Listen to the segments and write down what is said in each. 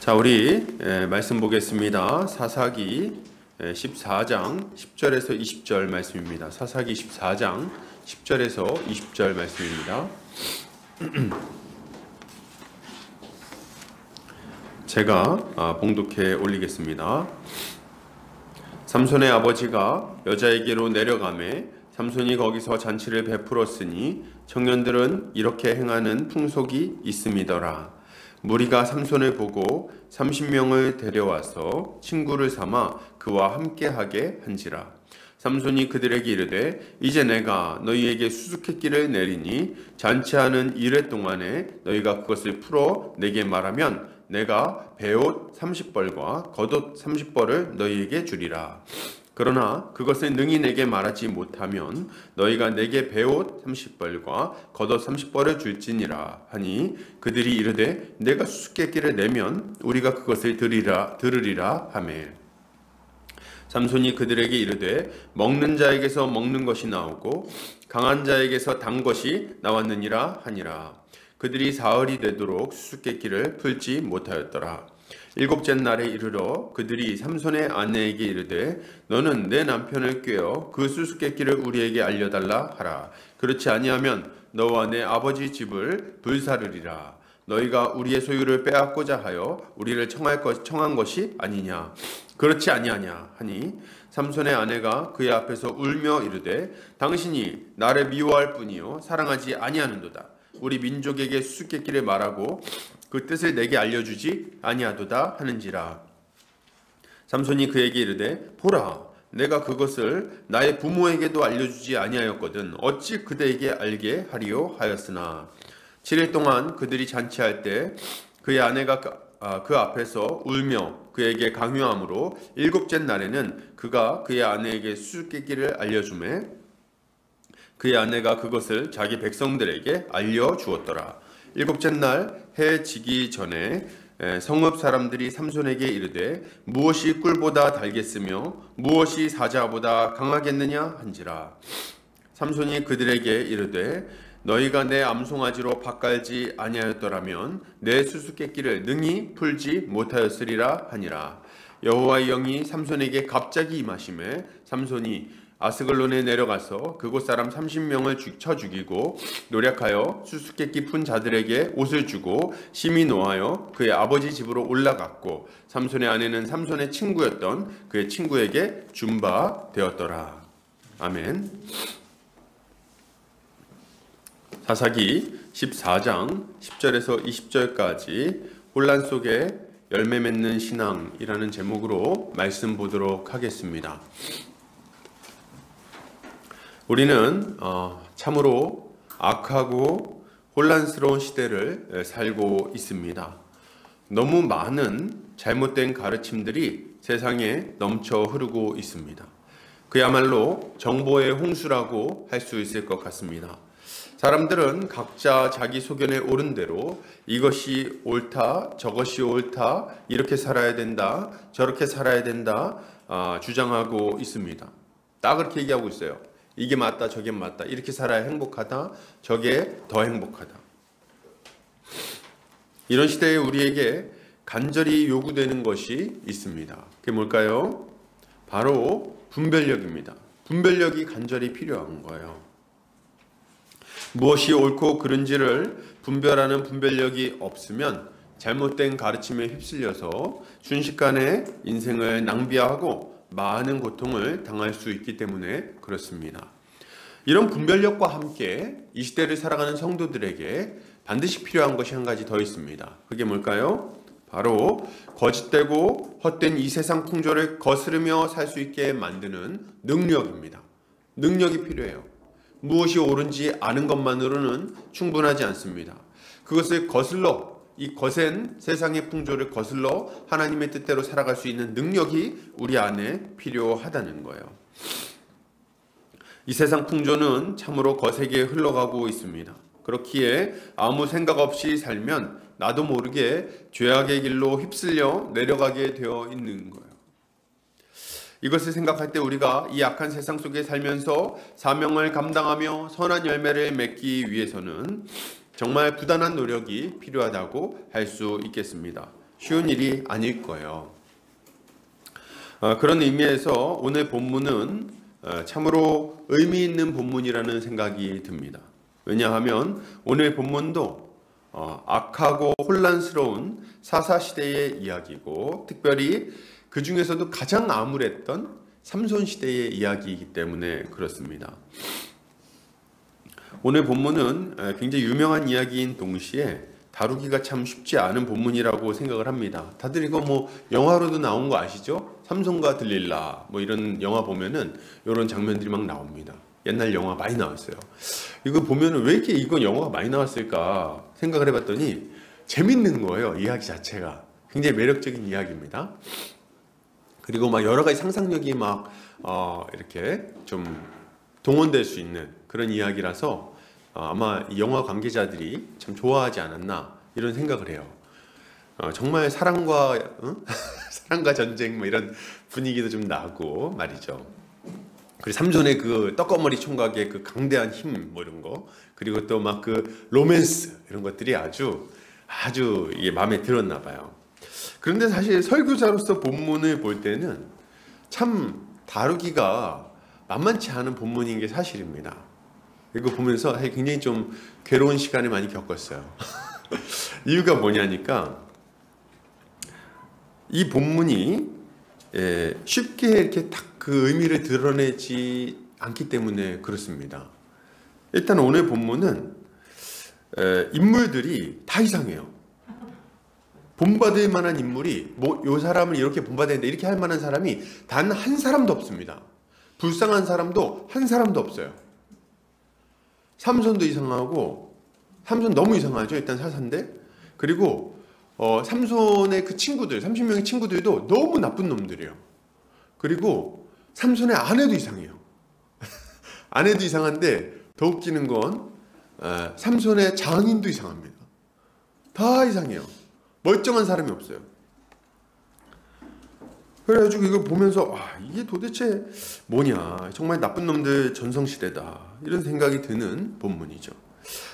자, 우리 말씀 보겠습니다. 사사기 14장 10절에서 20절 말씀입니다. 사사기 14장 10절에서 20절 말씀입니다. 제가 봉독해 올리겠습니다. 삼손의 아버지가 여자에게로 내려가매 삼손이 거기서 잔치를 베풀었으니 청년들은 이렇게 행하는 풍속이 있음이더라. 무리가 삼손을 보고 30명을 데려와서 친구를 삼아 그와 함께하게 한지라. 삼손이 그들에게 이르되 이제 내가 너희에게 수수께끼를 내리니 잔치하는 이래 동안에 너희가 그것을 풀어 내게 말하면 내가 베옷 30벌과 겉옷 30벌을 너희에게 주리라. 그러나 그것을 능히 내게 말하지 못하면 너희가 내게 베옷 30벌과 겉옷 30벌을 줄지니라 하니 그들이 이르되 내가 수수께끼를 내면 우리가 그것을 들으리라 하매 삼손이 그들에게 이르되 먹는 자에게서 먹는 것이 나오고 강한 자에게서 단 것이 나왔느니라 하니라. 그들이 사흘이 되도록 수수께끼를 풀지 못하였더라. 일곱째 날에 이르러 그들이 삼손의 아내에게 이르되 너는 내 남편을 꾀어 그 수수께끼를 우리에게 알려달라 하라. 그렇지 아니하면 너와 내 아버지 집을 불사르리라. 너희가 우리의 소유를 빼앗고자 하여 우리를 청한 것이 아니냐. 그렇지 아니하냐 하니 삼손의 아내가 그의 앞에서 울며 이르되 당신이 나를 미워할 뿐이요 사랑하지 아니하는도다. 우리 민족에게 수수께끼를 말하고 그 뜻을 내게 알려주지 아니하도다 하는지라. 삼손이 그에게 이르되 보라 내가 그것을 나의 부모에게도 알려주지 아니하였거든 어찌 그대에게 알게 하리요 하였으나 7일 동안 그들이 잔치할 때 그의 아내가 그 앞에서 울며 그에게 강요함으로 일곱째 날에는 그가 그의 아내에게 수수께끼를 알려주매 그의 아내가 그것을 자기 백성들에게 알려주었더라. 일곱째 날 해 지기 전에 성읍 사람들이 삼손에게 이르되 무엇이 꿀보다 달겠으며 무엇이 사자보다 강하겠느냐 한지라. 삼손이 그들에게 이르되 너희가 내 암송아지로 밭갈지 아니하였더라면 내 수수께끼를 능히 풀지 못하였으리라 하니라. 여호와의 영이 삼손에게 갑자기 임하시매 삼손이 아스글론에 내려가서 그곳 사람 30명을 쳐 죽이고 노력하여 수수께끼 푼 자들에게 옷을 주고 심히 노하여 그의 아버지 집으로 올라갔고 삼손의 아내는 삼손의 친구였던 그의 친구에게 준 바 되었더라. 아멘. 사사기 14장 10절에서 20절까지 혼란 속에 열매 맺는 신앙이라는 제목으로 말씀 보도록 하겠습니다. 우리는 참으로 악하고 혼란스러운 시대를 살고 있습니다. 너무 많은 잘못된 가르침들이 세상에 넘쳐 흐르고 있습니다. 그야말로 정보의 홍수라고 할 수 있을 것 같습니다. 사람들은 각자 자기 소견에 옳은 대로 이것이 옳다, 저것이 옳다, 이렇게 살아야 된다, 저렇게 살아야 된다 주장하고 있습니다. 다 그렇게 얘기하고 있어요. 이게 맞다, 저게 맞다, 이렇게 살아야 행복하다, 저게 더 행복하다. 이런 시대에 우리에게 간절히 요구되는 것이 있습니다. 그게 뭘까요? 바로 분별력입니다. 분별력이 간절히 필요한 거예요. 무엇이 옳고 그른지를 분별하는 분별력이 없으면 잘못된 가르침에 휩쓸려서 순식간에 인생을 낭비하고 많은 고통을 당할 수 있기 때문에 그렇습니다. 이런 분별력과 함께 이 시대를 살아가는 성도들에게 반드시 필요한 것이 한 가지 더 있습니다. 그게 뭘까요? 바로 거짓되고 헛된 이 세상 풍조를 거스르며 살 수 있게 만드는 능력입니다. 능력이 필요해요. 무엇이 옳은지 아는 것만으로는 충분하지 않습니다. 그것을 거슬러 이 거센 세상의 풍조를 거슬러 하나님의 뜻대로 살아갈 수 있는 능력이 우리 안에 필요하다는 거예요. 이 세상 풍조는 참으로 거세게 흘러가고 있습니다. 그렇기에 아무 생각 없이 살면 나도 모르게 죄악의 길로 휩쓸려 내려가게 되어 있는 거예요. 이것을 생각할 때 우리가 이 악한 세상 속에 살면서 사명을 감당하며 선한 열매를 맺기 위해서는 정말 부단한 노력이 필요하다고 할 수 있겠습니다. 쉬운 일이 아닐 거예요. 그런 의미에서 오늘 본문은 참으로 의미 있는 본문이라는 생각이 듭니다. 왜냐하면 오늘 본문도 악하고 혼란스러운 사사시대의 이야기고, 특별히 그 중에서도 가장 암울했던 삼손시대의 이야기이기 때문에 그렇습니다. 오늘 본문은 굉장히 유명한 이야기인 동시에 다루기가 참 쉽지 않은 본문이라고 생각을 합니다. 다들 이거 뭐 영화로도 나온 거 아시죠? 삼손과 들릴라 뭐 이런 영화 보면은 이런 장면들이 막 나옵니다. 옛날 영화 많이 나왔어요. 이거 보면은 왜 이렇게 이거 영화가 많이 나왔을까 생각을 해봤더니 재밌는 거예요. 이야기 자체가 굉장히 매력적인 이야기입니다. 그리고 막 여러 가지 상상력이 막 이렇게 좀 동원될 수 있는 그런 이야기라서 아마 이 영화 관계자들이 참 좋아하지 않았나 이런 생각을 해요. 정말 사랑과 사랑과 전쟁 뭐 이런 분위기도 좀 나고 말이죠. 그리고 삼손의 그 떡거머리 총각의 그 강대한 힘 뭐 이런 거, 그리고 또 막 그 로맨스 이런 것들이 아주 이게 마음에 들었나 봐요. 그런데 사실 설교자로서 본문을 볼 때는 참 다루기가 만만치 않은 본문인 게 사실입니다. 이거 보면서 굉장히 좀 괴로운 시간을 많이 겪었어요. 이유가 뭐냐니까 이 본문이 쉽게 이렇게 딱 그 의미를 드러내지 않기 때문에 그렇습니다. 일단 오늘 본문은 인물들이 다 이상해요. 본받을 만한 인물이 뭐 요 사람을 이렇게 본받아야 되는데 이렇게 할 만한 사람이 단 한 사람도 없습니다. 불쌍한 사람도 한 사람도 없어요. 삼손도 이상하고, 삼손 너무 이상하죠. 일단 사사인데. 그리고 삼손의 그 친구들, 30명의 친구들도 너무 나쁜 놈들이에요. 그리고 삼손의 아내도 이상해요. 아내도 이상한데 더 웃기는 건 삼손의 장인도 이상합니다. 다 이상해요. 멀쩡한 사람이 없어요. 그래가지고 이거 보면서 이게 도대체 뭐냐, 정말 나쁜 놈들 전성시대다 이런 생각이 드는 본문이죠.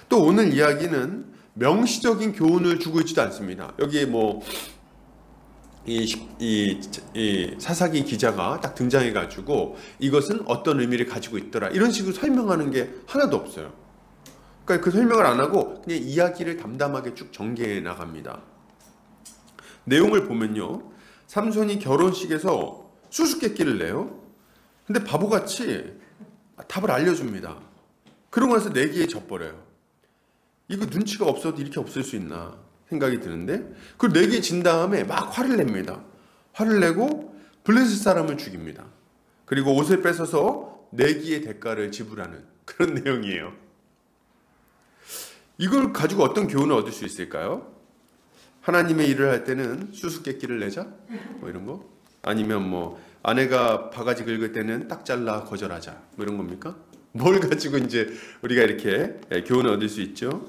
또 오늘 이야기는 명시적인 교훈을 주고 있지도 않습니다. 여기에 뭐 이 사사기 기자가 딱 등장해가지고 이것은 어떤 의미를 가지고 있더라 이런 식으로 설명하는 게 하나도 없어요. 그러니까 그 설명을 안 하고 그냥 이야기를 담담하게 쭉 전개해 나갑니다. 내용을 보면요, 삼손이 결혼식에서 수수께끼를 내요. 근데 바보같이 답을 알려줍니다. 그러고 나서 내기에 져버려요. 이거 눈치가 없어도 이렇게 없을 수 있나 생각이 드는데, 그 내기에 진 다음에 막 화를 냅니다. 화를 내고 블레셋 사람을 죽입니다. 그리고 옷을 뺏어서 내기의 대가를 지불하는 그런 내용이에요. 이걸 가지고 어떤 교훈을 얻을 수 있을까요? 하나님의 일을 할 때는 수수께끼를 내자? 뭐 이런 거? 아니면 뭐 아내가 바가지 긁을 때는 딱 잘라 거절하자? 뭐 이런 겁니까? 뭘 가지고 이제 우리가 이렇게 교훈을 얻을 수 있죠?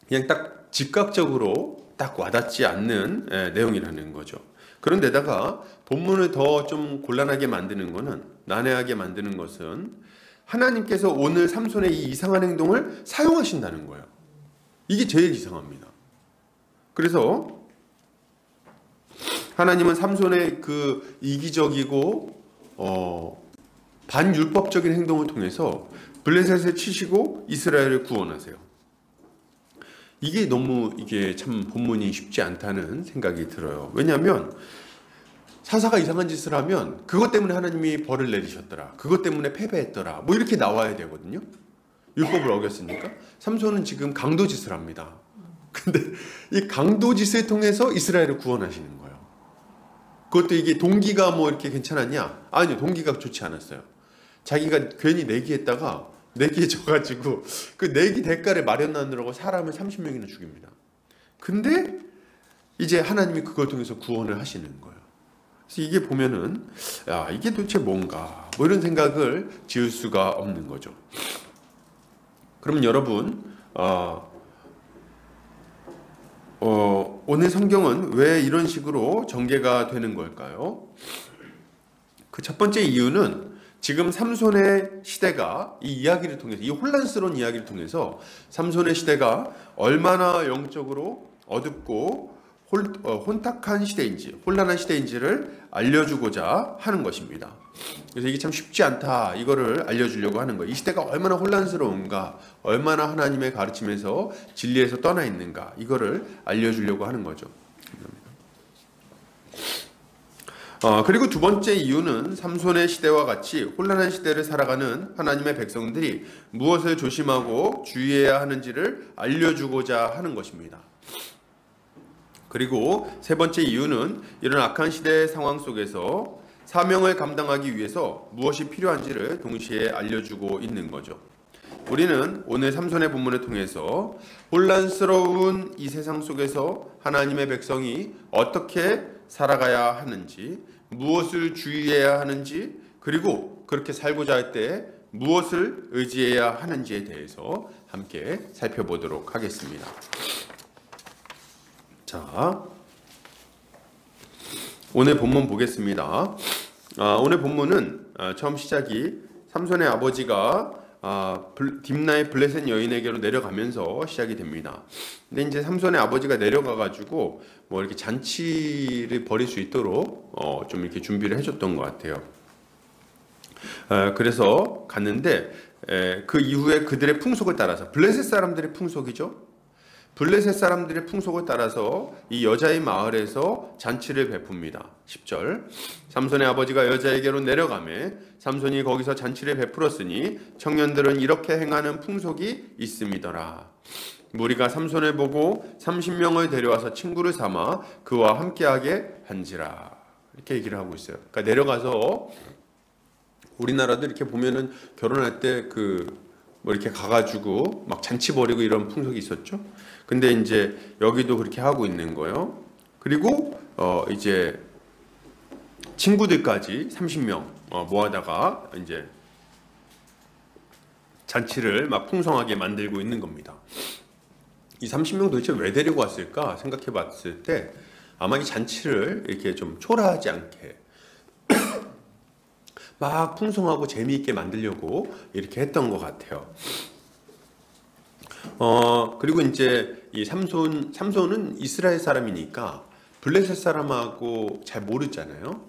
그냥 딱 즉각적으로 딱 와닿지 않는 내용이라는 거죠. 그런데다가 본문을 더 좀 곤란하게 만드는 거는, 난해하게 만드는 것은 하나님께서 오늘 삼손의 이 이상한 행동을 사용하신다는 거예요. 이게 제일 이상합니다. 그래서 하나님은 삼손의 그 이기적이고 반율법적인 행동을 통해서 블레셋을 치시고 이스라엘을 구원하세요. 이게 참 본문이 쉽지 않다는 생각이 들어요. 왜냐하면 사사가 이상한 짓을 하면 그것 때문에 하나님이 벌을 내리셨더라, 그것 때문에 패배했더라 뭐 이렇게 나와야 되거든요. 율법을 어겼으니까. 삼손은 지금 강도짓을 합니다. 근데 이 강도짓을 통해서 이스라엘을 구원하시는 거예요. 그것도 이게 동기가 뭐 이렇게 괜찮았냐? 아니요, 동기가 좋지 않았어요. 자기가 괜히 내기했다가 내기에 져가지고 그 내기 대가를 마련하느라고 사람을 30명이나 죽입니다. 근데 이제 하나님이 그걸 통해서 구원을 하시는 거예요. 그래서 이게 보면은 이게 도대체 뭔가 뭐 이런 생각을 지을 수가 없는 거죠. 그러면 여러분 오늘 성경은 왜 이런 식으로 전개가 되는 걸까요? 그 첫 번째 이유는 지금 삼손의 시대가 이 이야기를 통해서, 이 혼란스러운 이야기를 통해서 삼손의 시대가 얼마나 영적으로 어둡고 혼탁한 시대인지 혼란한 시대인지를 알려주고자 하는 것입니다. 그래서 이게 참 쉽지 않다, 이거를 알려주려고 하는 거예요. 이 시대가 얼마나 혼란스러운가, 얼마나 하나님의 가르침에서 진리에서 떠나 있는가, 이거를 알려주려고 하는 거죠. 그리고 두 번째 이유는 삼손의 시대와 같이 혼란한 시대를 살아가는 하나님의 백성들이 무엇을 조심하고 주의해야 하는지를 알려주고자 하는 것입니다. 그리고 세 번째 이유는 이런 악한 시대의 상황 속에서 사명을 감당하기 위해서 무엇이 필요한지를 동시에 알려주고 있는 거죠. 우리는 오늘 삼손의 본문을 통해서 혼란스러운 이 세상 속에서 하나님의 백성이 어떻게 살아가야 하는지, 무엇을 주의해야 하는지, 그리고 그렇게 살고자 할 때 무엇을 의지해야 하는지에 대해서 함께 살펴보도록 하겠습니다. 자, 오늘 본문 보겠습니다. 오늘 본문은 처음 시작이 삼손의 아버지가 딥나의 블레셋 여인에게로 내려가면서 시작이 됩니다. 근데 이제 삼손의 아버지가 내려가가지고 뭐 이렇게 잔치를 벌일 수 있도록 좀 이렇게 준비를 해줬던 것 같아요. 그래서 갔는데 그 이후에 그들의 풍속을 따라서, 블레셋 사람들의 풍속이죠. 블레셋 사람들의 풍속을 따라서 이 여자의 마을에서 잔치를 베풉니다. 10절, 삼손의 아버지가 여자에게로 내려가매 삼손이 거기서 잔치를 베풀었으니 청년들은 이렇게 행하는 풍속이 있음이더라. 무리가 삼손을 보고 30명을 데려와서 친구를 삼아 그와 함께하게 한지라. 이렇게 얘기를 하고 있어요. 그러니까 내려가서, 우리나라도 이렇게 보면은 결혼할 때 뭐 이렇게 가가지고 막 잔치 벌이고 이런 풍속이 있었죠. 근데 이제 여기도 그렇게 하고 있는 거예요. 그리고 이제 친구들까지 30명 모아다가 이제 잔치를 막 풍성하게 만들고 있는 겁니다. 이 30명 도대체 왜 데리고 왔을까 생각해 봤을 때 아마 이 잔치를 이렇게 좀 초라하지 않게 막 풍성하고 재미있게 만들려고 이렇게 했던 것 같아요. 그리고 이제 이 삼손은 이스라엘 사람이니까 블레셋 사람하고 잘 모르잖아요.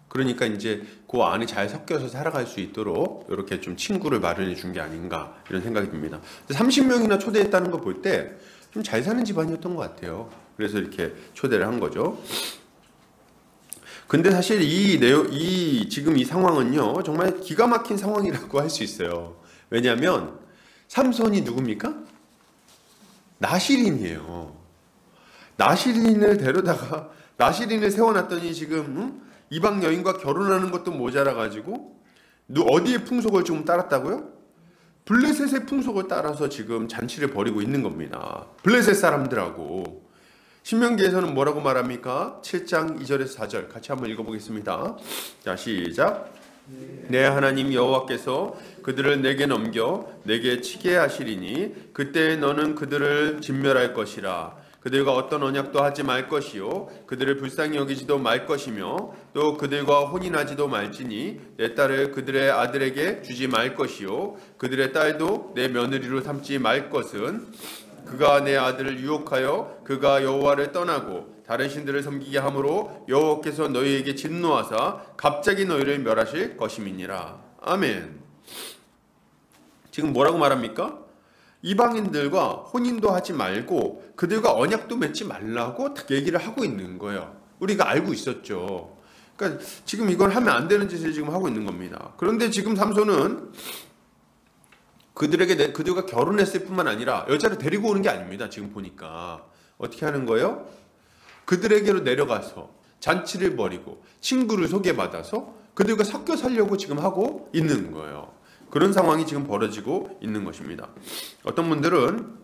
그러니까 이제 그 안에 잘 섞여서 살아갈 수 있도록 이렇게 좀 친구를 마련해 준 게 아닌가, 이런 생각이 듭니다. 30명이나 초대했다는 거 볼 때 좀 잘 사는 집안이었던 것 같아요. 그래서 이렇게 초대를 한 거죠. 근데 사실 지금 이 상황은요, 정말 기가 막힌 상황이라고 할 수 있어요. 왜냐하면 삼손이 누굽니까? 나실인이에요. 나실인을 데려다가 나실인을 세워놨더니 지금 이방 여인과 결혼하는 것도 모자라가지고 어디의 풍속을 좀 따랐다고요? 블레셋의 풍속을 따라서 지금 잔치를 벌이고 있는 겁니다. 블레셋 사람들하고. 신명기에서는 뭐라고 말합니까? 7장 2절에서 4절 같이 한번 읽어보겠습니다. 자, 시작. 내 하나님 여호와께서 그들을 내게 넘겨 내게 치게 하시리니 그때 너는 그들을 진멸할 것이라. 그들과 어떤 언약도 하지 말 것이요 그들을 불쌍히 여기지도 말 것이며 또 그들과 혼인하지도 말지니 내 딸을 그들의 아들에게 주지 말 것이요 그들의 딸도 내 며느리로 삼지 말 것은 그가 내 아들을 유혹하여 그가 여호와를 떠나고 다른 신들을 섬기게 함으로 여호와께서 너희에게 진노하사 갑자기 너희를 멸하실 것임이니라. 아멘. 지금 뭐라고 말합니까? 이방인들과 혼인도 하지 말고 그들과 언약도 맺지 말라고 딱 얘기를 하고 있는 거예요. 우리가 알고 있었죠. 그러니까 지금 이걸 하면 안 되는 짓을 지금 하고 있는 겁니다. 그런데 지금 삼손은 그들과 결혼했을 뿐만 아니라 여자를 데리고 오는 게 아닙니다. 지금 보니까 어떻게 하는 거예요? 그들에게로 내려가서 잔치를 벌이고 친구를 소개받아서 그들과 섞여 살려고 지금 하고 있는 거예요. 그런 상황이 지금 벌어지고 있는 것입니다. 어떤 분들은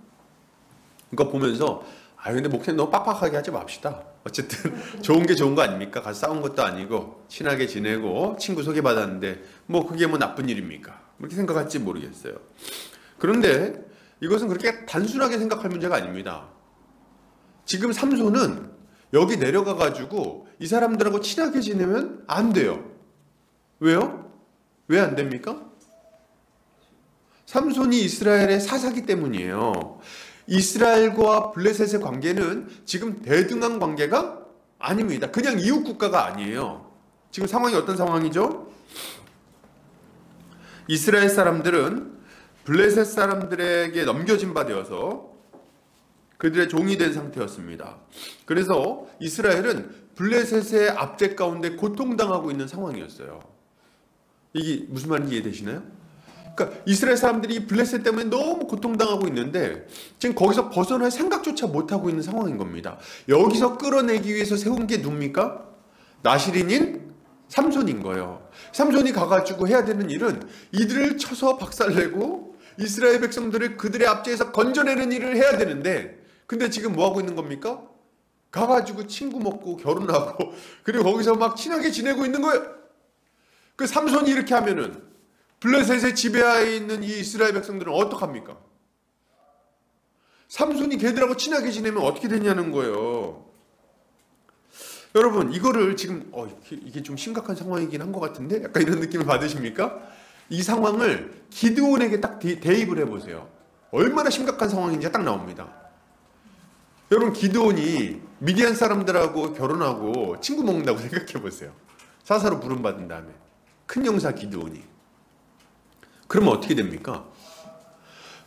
이거 보면서 근데 목사님 너무 빡빡하게 하지 맙시다. 어쨌든 좋은 게 좋은 거 아닙니까? 가서 싸운 것도 아니고 친하게 지내고 친구 소개받았는데 뭐 그게 뭐 나쁜 일입니까? 그렇게 생각할지 모르겠어요. 그런데 이것은 그렇게 단순하게 생각할 문제가 아닙니다. 지금 삼손은 여기 내려가가지고 이 사람들하고 친하게 지내면 안 돼요. 왜요? 왜 안 됩니까? 삼손이 이스라엘의 사사기 때문이에요. 이스라엘과 블레셋의 관계는 지금 대등한 관계가 아닙니다. 그냥 이웃 국가가 아니에요. 지금 상황이 어떤 상황이죠? 이스라엘 사람들은 블레셋 사람들에게 넘겨진 바 되어서 그들의 종이 된 상태였습니다. 그래서 이스라엘은 블레셋의 압제 가운데 고통당하고 있는 상황이었어요. 이게 무슨 말인지 이해되시나요? 그러니까 이스라엘 사람들이 블레셋 때문에 너무 고통당하고 있는데 지금 거기서 벗어날 생각조차 못하고 있는 상황인 겁니다. 여기서 끌어내기 위해서 세운 게 누굽니까? 나실인인 삼손인 거예요. 삼손이 가가지고 해야 되는 일은 이들을 쳐서 박살내고 이스라엘 백성들을 그들의 압제에서 건져내는 일을 해야 되는데, 근데 지금 뭐 하고 있는 겁니까? 가가지고 친구 먹고 결혼하고 그리고 거기서 막 친하게 지내고 있는 거예요. 그 삼손이 이렇게 하면은 블레셋의 지배하에 있는 이 이스라엘 백성들은 어떡합니까? 삼손이 걔들하고 친하게 지내면 어떻게 되냐는 거예요. 여러분, 이거를 지금 이게 좀 심각한 상황이긴 한 것 같은데 약간 이런 느낌을 받으십니까? 이 상황을 기드온에게 딱 대입을 해보세요. 얼마나 심각한 상황인지 딱 나옵니다. 여러분, 기드온이 미디안 사람들하고 결혼하고 친구 먹는다고 생각해보세요. 사사로 부름받은 다음에 큰 용사 기드온이. 그러면 어떻게 됩니까?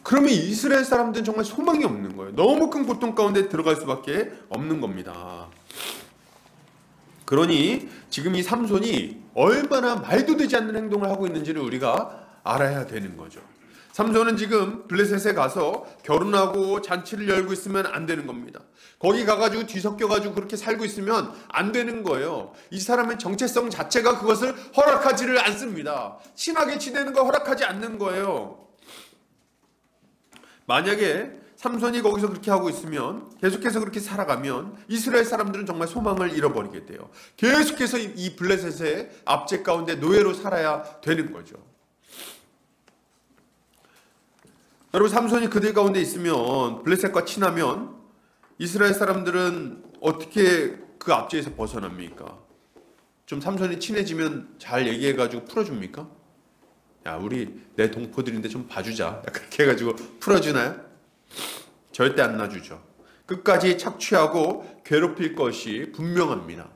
그러면 이스라엘 사람들은 정말 소망이 없는 거예요. 너무 큰 고통 가운데 들어갈 수밖에 없는 겁니다. 그러니 지금 이 삼손이 얼마나 말도 되지 않는 행동을 하고 있는지를 우리가 알아야 되는 거죠. 삼손은 지금 블레셋에 가서 결혼하고 잔치를 열고 있으면 안 되는 겁니다. 거기 가가지고 뒤섞여가지고 그렇게 살고 있으면 안 되는 거예요. 이 사람의 정체성 자체가 그것을 허락하지를 않습니다. 친하게 지내는 걸 허락하지 않는 거예요. 만약에 삼손이 거기서 그렇게 하고 있으면, 계속해서 그렇게 살아가면 이스라엘 사람들은 정말 소망을 잃어버리게 돼요. 계속해서 이 블레셋의 압제 가운데 노예로 살아야 되는 거죠. 여러분, 삼손이 그들 가운데 있으면, 블레셋과 친하면 이스라엘 사람들은 어떻게 그 압제에서 벗어납니까? 좀 삼손이 친해지면 잘 얘기해가지고 풀어줍니까? 야, 우리 내 동포들인데 좀 봐주자. 그렇게 해가지고 풀어주나요? 절대 안 놔주죠. 끝까지 착취하고 괴롭힐 것이 분명합니다.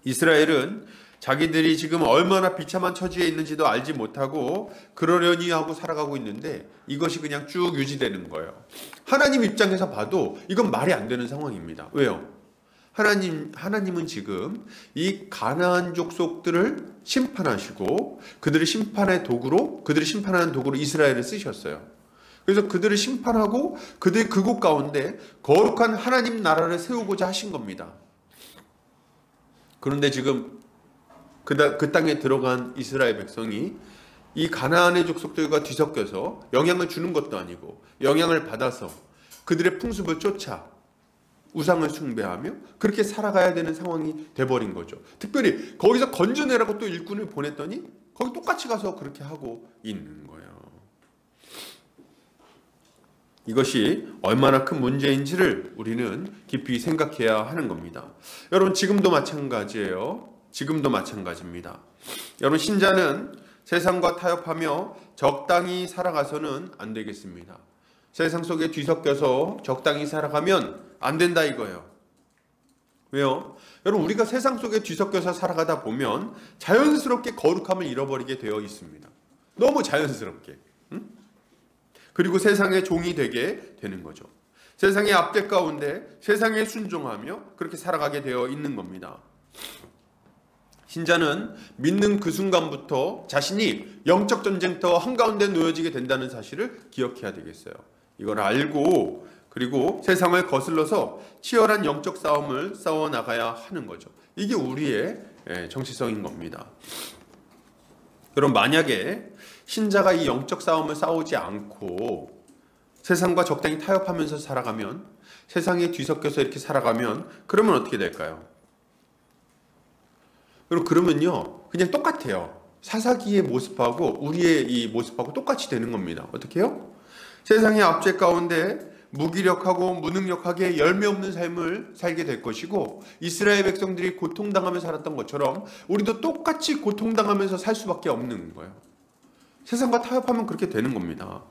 이스라엘은 자기들이 지금 얼마나 비참한 처지에 있는지도 알지 못하고 그러려니 하고 살아가고 있는데 이것이 그냥 쭉 유지되는 거예요. 하나님 입장에서 봐도 이건 말이 안 되는 상황입니다. 왜요? 하나님은 지금 이 가나안 족속들을 심판하시고 그들을 심판하는 도구로 이스라엘을 쓰셨어요. 그래서 그들을 심판하고 그들 그곳 가운데 거룩한 하나님 나라를 세우고자 하신 겁니다. 그런데 지금 그 땅에 들어간 이스라엘 백성이 이 가나안의 족속들과 뒤섞여서 영향을 주는 것도 아니고 영향을 받아서 그들의 풍습을 쫓아 우상을 숭배하며 그렇게 살아가야 되는 상황이 돼버린 거죠. 특별히 거기서 건져내라고 또 일꾼을 보냈더니 거기 똑같이 가서 그렇게 하고 있는 거예요. 이것이 얼마나 큰 문제인지를 우리는 깊이 생각해야 하는 겁니다. 여러분, 지금도 마찬가지예요. 지금도 마찬가지입니다. 여러분, 신자는 세상과 타협하며 적당히 살아가서는 안 되겠습니다. 세상 속에 뒤섞여서 적당히 살아가면 안 된다 이거예요. 왜요? 여러분, 우리가 세상 속에 뒤섞여서 살아가다 보면 자연스럽게 거룩함을 잃어버리게 되어 있습니다. 너무 자연스럽게. 그리고 세상의 종이 되게 되는 거죠. 세상의 압제 가운데 세상에 순종하며 그렇게 살아가게 되어 있는 겁니다. 신자는 믿는 그 순간부터 자신이 영적 전쟁터 한가운데 놓여지게 된다는 사실을 기억해야 되겠어요. 이걸 알고 그리고 세상을 거슬러서 치열한 영적 싸움을 싸워나가야 하는 거죠. 이게 우리의 정체성인 겁니다. 그럼 만약에 신자가 이 영적 싸움을 싸우지 않고 세상과 적당히 타협하면서 살아가면, 세상에 뒤섞여서 이렇게 살아가면 그러면 어떻게 될까요? 그러면요 그냥 똑같아요. 사사기의 모습하고 우리의 이 모습하고 똑같이 되는 겁니다. 어떻게 해요? 세상의 압제 가운데 무기력하고 무능력하게 열매 없는 삶을 살게 될 것이고, 이스라엘 백성들이 고통당하며 살았던 것처럼 우리도 똑같이 고통당하면서 살 수밖에 없는 거예요. 세상과 타협하면 그렇게 되는 겁니다.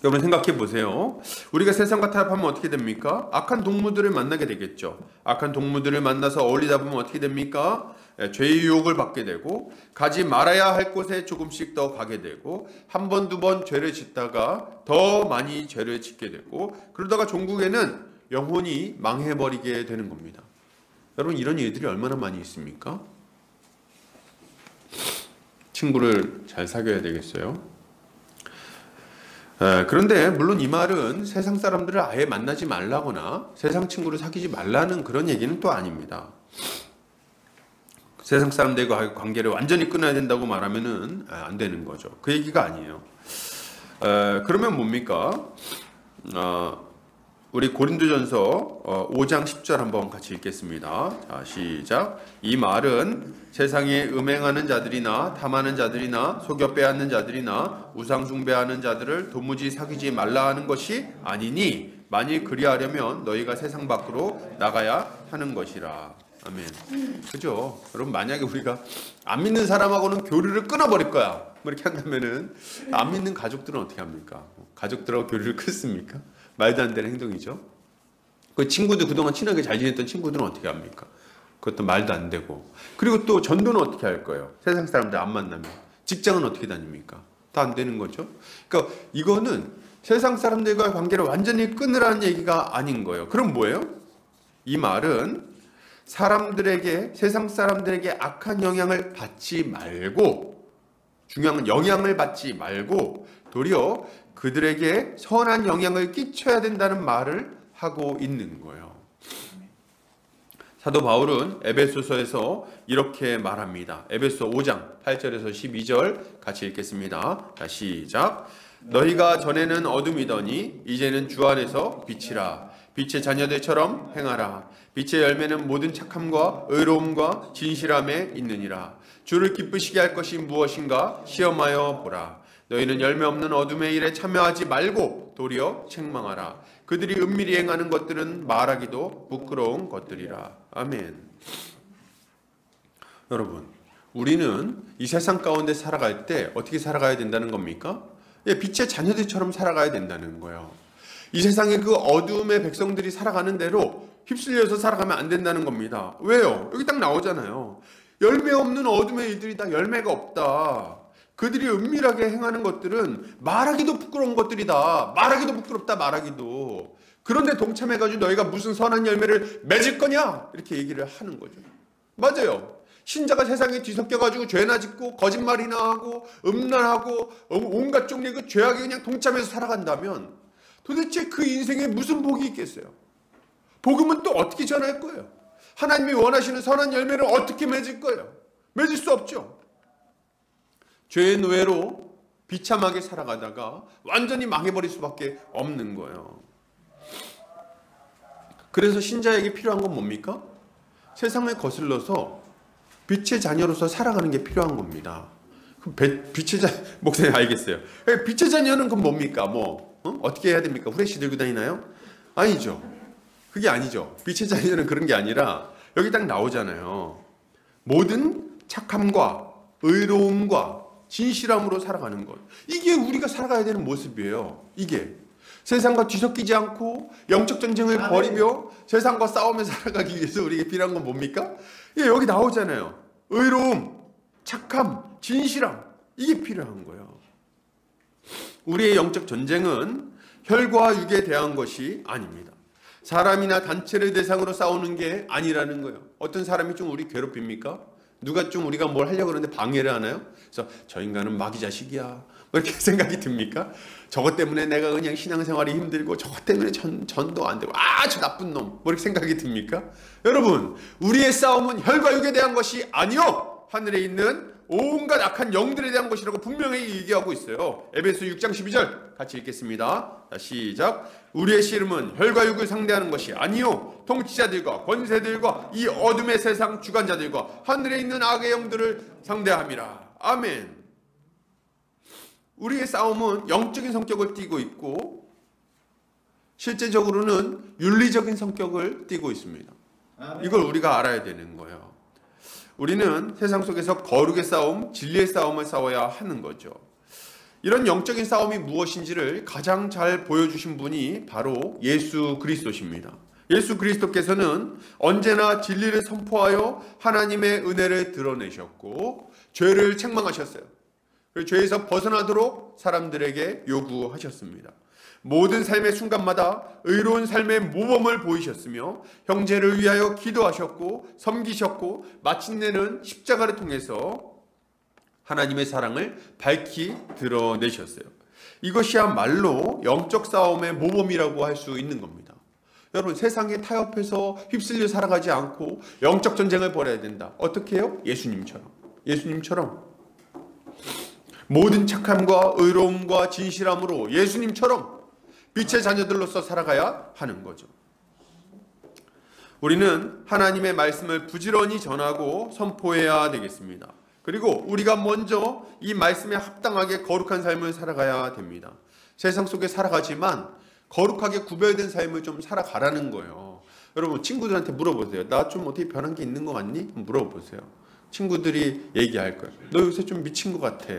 여러분 생각해 보세요. 우리가 세상과 타협하면 어떻게 됩니까? 악한 동무들을 만나게 되겠죠. 악한 동무들을 만나서 어울리다 보면 어떻게 됩니까? 죄의 유혹을 받게 되고 가지 말아야 할 곳에 조금씩 더 가게 되고 한 번, 두 번 죄를 짓다가 더 많이 죄를 짓게 되고 그러다가 종국에는 영혼이 망해버리게 되는 겁니다. 여러분 이런 일들이 얼마나 많이 있습니까? 친구를 잘 사귀어야 되겠어요. 그런데 물론 이 말은 세상 사람들을 아예 만나지 말라거나 세상 친구를 사귀지 말라는 그런 얘기는 또 아닙니다. 세상 사람들과 관계를 완전히 끊어야 된다고 말하면은 안 되는 거죠. 그 얘기가 아니에요. 그러면 뭡니까? 우리 고린도전서 5장 10절 한번 같이 읽겠습니다. 자, 시작. 이 말은 세상에 음행하는 자들이나 탐하는 자들이나 속여 빼앗는 자들이나 우상 숭배하는 자들을 도무지 사귀지 말라 하는 것이 아니니 만일 그리하려면 너희가 세상 밖으로 나가야 하는 것이라. 아멘. 그죠? 여러분 만약에 우리가 안 믿는 사람하고는 교류를 끊어버릴 거야. 뭐 이렇게 한다면은 안 믿는 가족들은 어떻게 합니까? 가족들하고 교류를 끊습니까? 말도 안 되는 행동이죠. 그 친구들 그동안 친하게 잘 지냈던 친구들은 어떻게 합니까? 그것도 말도 안 되고. 그리고 또 전도는 어떻게 할 거예요? 세상 사람들 안 만나면. 직장은 어떻게 다닙니까? 다 안 되는 거죠. 그러니까 이거는 세상 사람들과의 관계를 완전히 끊으라는 얘기가 아닌 거예요. 그럼 뭐예요? 이 말은 사람들에게 세상 사람들에게 악한 영향을 받지 말고 중요한 건 영향을 받지 말고 도리어 그들에게 선한 영향을 끼쳐야 된다는 말을 하고 있는 거예요. 사도 바울은 에베소서에서 이렇게 말합니다. 에베소 5장 8절에서 12절 같이 읽겠습니다. 자, 시작. 너희가 전에는 어둠이더니 이제는 주 안에서 빛이라. 빛의 자녀들처럼 행하라. 빛의 열매는 모든 착함과 의로움과 진실함에 있느니라. 주를 기쁘시게 할 것이 무엇인가 시험하여 보라. 너희는 열매 없는 어둠의 일에 참여하지 말고 도리어 책망하라. 그들이 은밀히 행하는 것들은 말하기도 부끄러운 것들이라. 아멘. 여러분, 우리는 이 세상 가운데 살아갈 때 어떻게 살아가야 된다는 겁니까? 빛의 자녀들처럼 살아가야 된다는 거예요. 이 세상에 그 어둠의 백성들이 살아가는 대로 휩쓸려서 살아가면 안 된다는 겁니다. 왜요? 여기 딱 나오잖아요. 열매 없는 어둠의 일들이 다 열매가 없다. 그들이 은밀하게 행하는 것들은 말하기도 부끄러운 것들이다. 말하기도 부끄럽다. 말하기도. 그런데 동참해가지고 너희가 무슨 선한 열매를 맺을 거냐? 이렇게 얘기를 하는 거죠. 맞아요. 신자가 세상에 뒤섞여가지고 죄나 짓고 거짓말이나 하고 음란하고 온갖 종류의 그 죄악에 그냥 동참해서 살아간다면 도대체 그 인생에 무슨 복이 있겠어요? 복음은 또 어떻게 전할 거예요? 하나님이 원하시는 선한 열매를 어떻게 맺을 거예요? 맺을 수 없죠. 죄의 노예로 비참하게 살아가다가 완전히 망해버릴 수밖에 없는 거예요. 그래서 신자에게 필요한 건 뭡니까? 세상을 거슬러서 빛의 자녀로서 살아가는 게 필요한 겁니다. 목사님 알겠어요. 빛의 자녀는 그럼 뭡니까? 어떻게 해야 됩니까? 후레쉬 들고 다니나요? 아니죠. 그게 아니죠. 빛의 자녀는 그런 게 아니라 여기 딱 나오잖아요. 모든 착함과 의로움과 진실함으로 살아가는 것. 이게 우리가 살아가야 되는 모습이에요. 이게. 세상과 뒤섞이지 않고 영적 전쟁을 벌이며 세상과 싸우며 살아가기 위해서 우리에게 필요한 건 뭡니까? 여기 나오잖아요. 의로움, 착함, 진실함. 이게 필요한 거예요. 우리의 영적 전쟁은 혈과 육에 대한 것이 아닙니다. 사람이나 단체를 대상으로 싸우는 게 아니라는 거예요. 어떤 사람이 좀 우리 괴롭힙니까? 누가 좀 우리가 뭘 하려고 그러는데 방해를 하나요? 그래서 저 인간은 마귀 자식이야. 뭐 이렇게 생각이 듭니까? 저것 때문에 내가 그냥 신앙생활이 힘들고 저것 때문에 전도 안 되고 저 나쁜 놈. 뭐 이렇게 생각이 듭니까? 여러분, 우리의 싸움은 혈과 육에 대한 것이 아니요. 하늘에 있는 온갖 악한 영들에 대한 것이라고 분명히 얘기하고 있어요. 에베소 6장 12절 같이 읽겠습니다. 자, 시작. 우리의 씨름은 혈과 육을 상대하는 것이 아니요 통치자들과 권세들과 이 어둠의 세상 주관자들과 하늘에 있는 악의 영들을 상대함이라. 아멘. 우리의 싸움은 영적인 성격을 띠고 있고 실제적으로는 윤리적인 성격을 띠고 있습니다. 이걸 우리가 알아야 되는 거예요. 우리는 세상 속에서 거룩의 싸움, 진리의 싸움을 싸워야 하는 거죠. 이런 영적인 싸움이 무엇인지를 가장 잘 보여주신 분이 바로 예수 그리스도십니다. 예수 그리스도께서는 언제나 진리를 선포하여 하나님의 은혜를 드러내셨고 죄를 책망하셨어요. 그리고 죄에서 벗어나도록 사람들에게 요구하셨습니다. 모든 삶의 순간마다 의로운 삶의 모범을 보이셨으며 형제를 위하여 기도하셨고 섬기셨고 마침내는 십자가를 통해서 하나님의 사랑을 밝히 드러내셨어요. 이것이야말로 영적 싸움의 모범이라고 할 수 있는 겁니다. 여러분, 세상에 타협해서 휩쓸려 살아가지 않고 영적 전쟁을 벌여야 된다. 어떻게 해요? 예수님처럼 모든 착함과 의로움과 진실함으로 예수님처럼 빛의 자녀들로서 살아가야 하는 거죠. 우리는 하나님의 말씀을 부지런히 전하고 선포해야 되겠습니다. 그리고 우리가 먼저 이 말씀에 합당하게 거룩한 삶을 살아가야 됩니다. 세상 속에 살아가지만 거룩하게 구별된 삶을 좀 살아가라는 거예요. 여러분, 친구들한테 물어보세요. 나 좀 어떻게 변한 게 있는 거 같니? 물어보세요. 친구들이 얘기할 거예요. 너 요새 좀 미친 것 같아.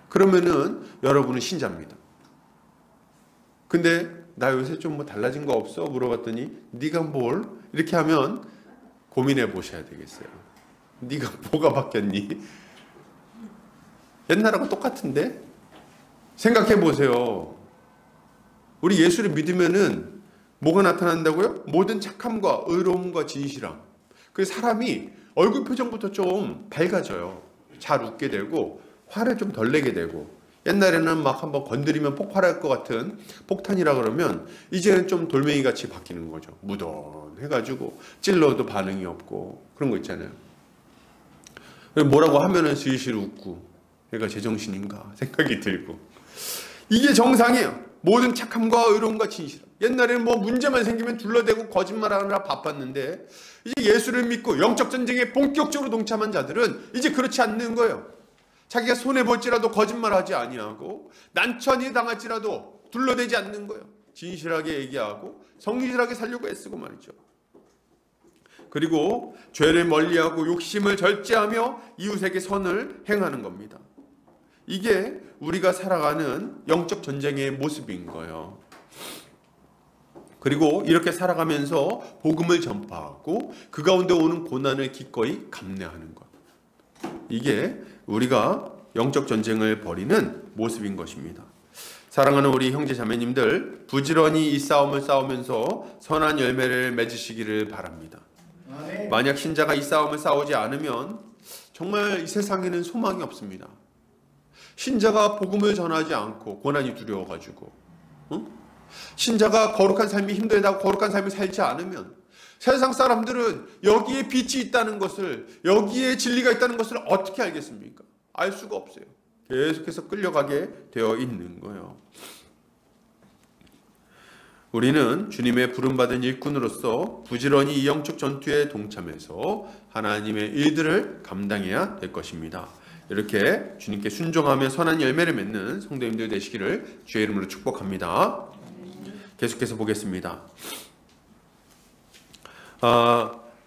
그러면은 여러분은 신자입니다. 근데 나 요새 좀 뭐 달라진 거 없어? 물어봤더니 네가 뭘? 이렇게 하면 고민해 보셔야 되겠어요. 네가 뭐가 바뀌었니? 옛날하고 똑같은데? 생각해 보세요. 우리 예수를 믿으면은 뭐가 나타난다고요? 모든 착함과 의로움과 진실함. 그 사람이 얼굴 표정부터 좀 밝아져요. 잘 웃게 되고 화를 좀 덜 내게 되고, 옛날에는 막 한번 건드리면 폭발할 것 같은 폭탄이라 그러면 이제는 좀 돌멩이같이 바뀌는 거죠. 무던해가지고 찔러도 반응이 없고 그런 거 있잖아요. 뭐라고 하면은 슬슬 웃고 얘가 제정신인가 생각이 들고, 이게 정상이에요. 모든 착함과 의로움과 진실함. 옛날에는 뭐 문제만 생기면 둘러대고 거짓말하느라 바빴는데 이제 예수를 믿고 영적 전쟁에 본격적으로 동참한 자들은 이제 그렇지 않는 거예요. 자기가 손해볼지라도 거짓말하지 아니하고 난처히 당할지라도 둘러대지 않는 거예요. 진실하게 얘기하고 성실하게 살려고 애쓰고 말이죠. 그리고 죄를 멀리하고 욕심을 절제하며 이웃에게 선을 행하는 겁니다. 이게 우리가 살아가는 영적 전쟁의 모습인 거예요. 그리고 이렇게 살아가면서 복음을 전파하고 그 가운데 오는 고난을 기꺼이 감내하는 것. 이게 우리가 영적 전쟁을 벌이는 모습인 것입니다. 사랑하는 우리 형제 자매님들, 부지런히 이 싸움을 싸우면서 선한 열매를 맺으시기를 바랍니다. 만약 신자가 이 싸움을 싸우지 않으면 정말 이 세상에는 소망이 없습니다. 신자가 복음을 전하지 않고 고난이 두려워가지고, 신자가 거룩한 삶이 힘들다고 거룩한 삶을 살지 않으면 세상 사람들은 여기에 빛이 있다는 것을, 여기에 진리가 있다는 것을 어떻게 알겠습니까? 알 수가 없어요. 계속해서 끌려가게 되어 있는 거예요. 우리는 주님의 부름받은 일꾼으로서 부지런히 이 영적 전투에 동참해서 하나님의 일들을 감당해야 될 것입니다. 이렇게 주님께 순종하며 선한 열매를 맺는 성도님들 되시기를 주의 이름으로 축복합니다. 계속해서 보겠습니다.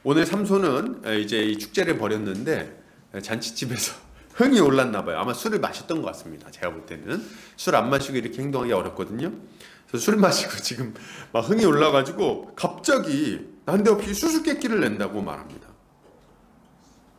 오늘 삼손은 이제 이 축제를 벌였는데 잔치집에서 흥이 올랐나 봐요. 아마 술을 마셨던 것 같습니다. 제가 볼 때는 술 안 마시고 이렇게 행동하기 어렵거든요. 그래서 술 마시고 지금 막 흥이 올라가지고 갑자기 난데없이 수수께끼를 낸다고 말합니다.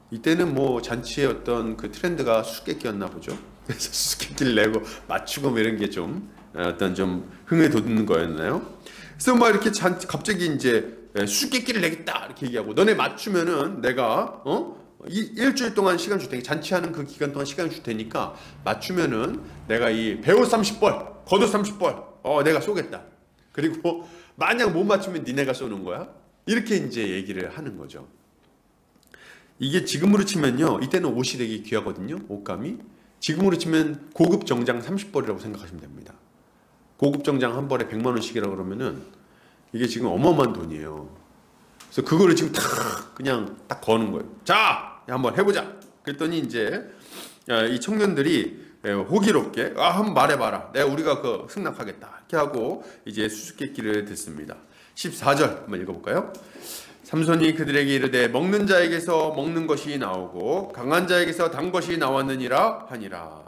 이때는 뭐 잔치의 어떤 그 트렌드가 수수께끼였나 보죠. 그래서 수수께끼를 내고 맞추고 뭐 이런 게 좀 어떤 좀 흥을 돋는 거였나요? 그래서 막 이렇게 갑자기 이제 수수께끼를 내겠다 이렇게 얘기하고, 너네 맞추면은 내가 일주일 동안 시간 줄 테니까, 잔치하는 그 기간 동안 시간 줄 테니까 맞추면은 내가 이 배옷 30벌, 겉옷 30벌 내가 쏘겠다. 그리고 만약 못 맞추면 니네가 쏘는 거야. 이렇게 이제 얘기를 하는 거죠. 이게 지금으로 치면요, 이때는 옷이 되게 귀하거든요. 옷감이. 지금으로 치면 고급 정장 30벌이라고 생각하시면 됩니다. 고급 정장 한 벌에 100만 원씩이라고 그러면은 이게 지금 어마어마한 돈이에요. 그래서 그거를 지금 그냥 딱 거는 거예요. 자, 한번 해보자. 그랬더니 이제 이 청년들이 호기롭게 한번 말해봐라. 우리가 그 승낙하겠다. 이렇게 하고 이제 수수께끼를 듣습니다. 14절 한번 읽어볼까요? 삼손이 그들에게 이르되 먹는 자에게서 먹는 것이 나오고 강한 자에게서 단 것이 나왔느니라 하니라.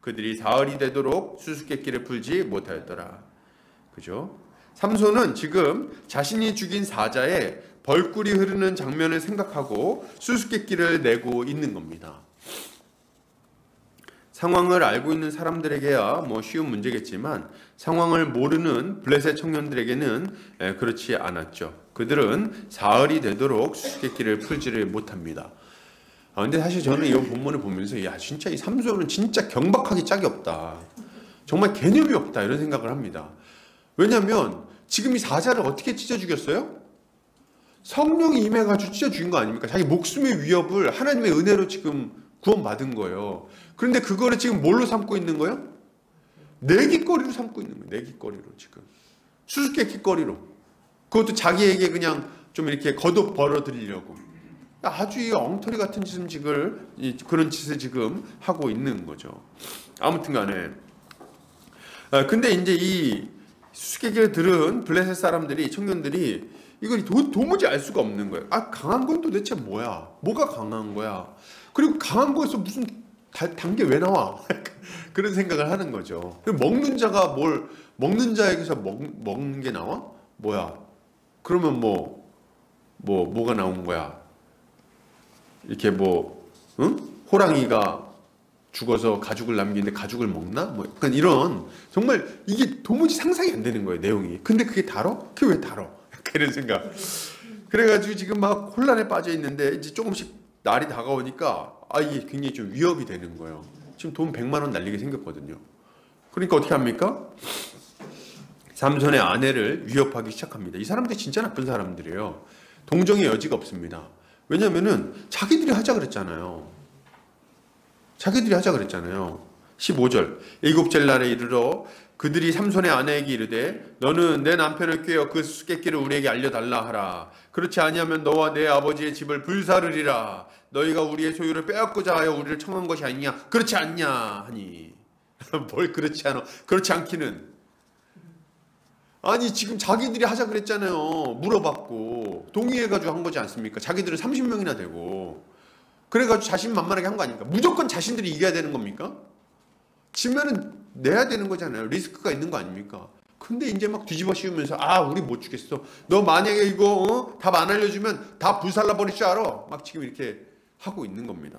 그들이 사흘이 되도록 수수께끼를 풀지 못하였더라. 그죠? 삼손은 지금 자신이 죽인 사자의 벌꿀이 흐르는 장면을 생각하고 수수께끼를 내고 있는 겁니다. 상황을 알고 있는 사람들에게야 뭐 쉬운 문제겠지만 상황을 모르는 블레셋 청년들에게는 그렇지 않았죠. 그들은 사흘이 되도록 수수께끼를 풀지를 못합니다. 근데 사실 저는 이 본문을 보면서 야 진짜 이 삼손은 진짜 경박하기 짝이 없다. 정말 개념이 없다 이런 생각을 합니다. 왜냐하면 지금 이 사자를 어떻게 찢어 죽였어요? 성령이 임해가지고 찢어 죽인 거 아닙니까? 자기 목숨의 위협을 하나님의 은혜로 지금 구원받은 거예요. 그런데 그거를 지금 뭘로 삼고 있는 거예요? 내기거리로 삼고 있는 거예요. 내기거리로 지금. 수수께끼거리로. 그것도 자기에게 그냥 좀 이렇게 거듭 벌어들이려고. 아주 이 엉터리 같은 그런 짓을 지금 하고 있는 거죠. 아무튼 간에. 근데 이제 이 수수께끼를 들은 블레셋 사람들이, 청년들이 이걸 도무지 알 수가 없는 거예요. 강한 건 도대체 뭐야? 뭐가 강한 거야? 그리고 강한 거에서 무슨 단 게 왜 나와? 그런 생각을 하는 거죠. 먹는 자가 먹는 자에게서 먹는 게 나와? 뭐야? 그러면 뭐가 나온 거야? 이렇게 응? 호랑이가 죽어서 가죽을 남기는데 가죽을 먹나? 약간 이런 정말 이게 도무지 상상이 안 되는 거예요, 내용이. 근데 그게 다뤄? 그게 왜 다뤄? 이런 생각. 그래가지고 지금 막 혼란에 빠져 있는데 이제 조금씩 날이 다가오니까 이게 굉장히 좀 위협이 되는 거예요. 지금 돈 100만 원 날리게 생겼거든요. 그러니까 어떻게 합니까? 삼손의 아내를 위협하기 시작합니다. 이 사람들이 진짜 나쁜 사람들이에요. 동정의 여지가 없습니다. 왜냐면은 자기들이 하자 그랬잖아요. 15절. 일곱째 날에 이르러 그들이 삼손의 아내에게 이르되 너는 내 남편을 꾀어 그 수수께끼를 우리에게 알려달라 하라. 그렇지 아니하면 너와 내 아버지의 집을 불사르리라. 너희가 우리의 소유를 빼앗고자 하여 우리를 청한 것이 아니냐. 그렇지 않냐 하니. 뭘 그렇지 않아. 그렇지 않기는. 아니 지금 자기들이 하자 그랬잖아요. 물어봤고 동의해가지고 한 거지 않습니까? 자기들은 30명이나 되고 그래가지고 자신만만하게 한 거 아닙니까? 무조건 자신들이 이겨야 되는 겁니까? 지면은 내야 되는 거잖아요. 리스크가 있는 거 아닙니까? 근데 이제 막 뒤집어 씌우면서 우리 못 주겠어. 너 만약에 이거 답 안 알려주면 다 불살라 버릴 줄 알아. 막 지금 이렇게 하고 있는 겁니다.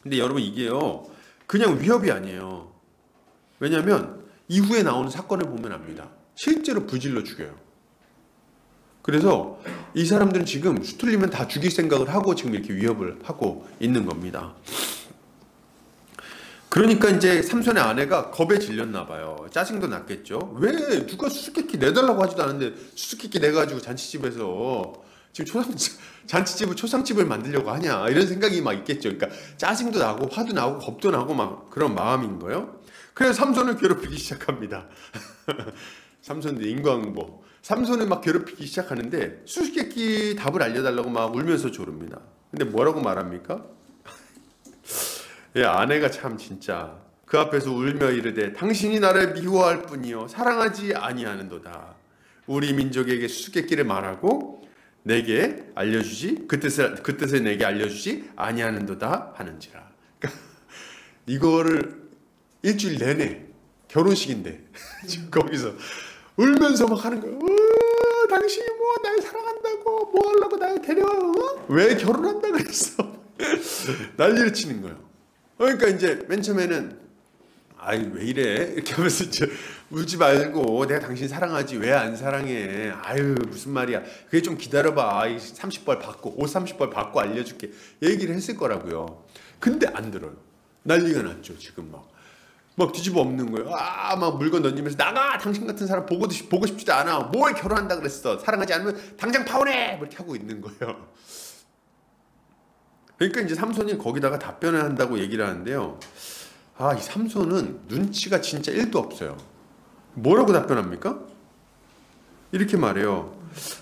근데 여러분 이게요 그냥 위협이 아니에요. 왜냐하면 이후에 나오는 사건을 보면 압니다. 실제로 불질러 죽여요. 그래서 이 사람들은 지금 수틀리면 다 죽일 생각을 하고 지금 이렇게 위협을 하고 있는 겁니다. 그러니까 이제 삼손의 아내가 겁에 질렸나 봐요. 짜증도 났겠죠. 왜 누가 수수께끼 내달라고 하지도 않았는데 수수께끼 내가지고 잔치집에서 지금 잔치집을 초상집을 만들려고 하냐 이런 생각이 막 있겠죠. 그러니까 짜증도 나고 화도 나고 겁도 나고 막 그런 마음인 거예요. 그래서 삼손을 괴롭히기 시작합니다. 삼손도 인과응보. 삼손을 막 괴롭히기 시작하는데 수수께끼 답을 알려달라고 막 울면서 조릅니다. 근데 뭐라고 말합니까? 아내가 참 진짜 그 앞에서 울며 이르되 당신이 나를 미워할 뿐이요 사랑하지 아니하는도다. 우리 민족에게 수수께끼를 말하고 내게 알려주지 그 뜻을 내게 알려주지 아니하는도다 하는지라. 그러니까 이거를 일주일 내내 결혼식인데 거기서 울면서 막 하는 거예요. 당신이 날 사랑한다고 뭐 하려고 날 데려와? 왜 결혼한다 그랬어? 난리를 치는 거예요. 그러니까 이제 맨 처음에는 왜 이래? 이렇게 하면서 울지 말고 내가 당신 사랑하지 왜 안 사랑해? 무슨 말이야? 그게 좀 기다려봐. 30벌 받고 옷 30벌 받고 알려줄게. 얘기를 했을 거라고요. 근데 안 들어요. 난리가 났죠. 지금 막 뒤집어 엎는 거예요. 막 물건 던지면서 나가! 당신 같은 사람 보고 싶지도 않아. 뭘 결혼한다 그랬어. 사랑하지 않으면 당장 파혼해! 이렇게 하고 있는 거예요. 그러니까 이제 삼손이 거기다가 답변을 한다고 얘기를 하는데요. 이 삼손은 눈치가 진짜 1도 없어요. 뭐라고 답변합니까? 이렇게 말해요.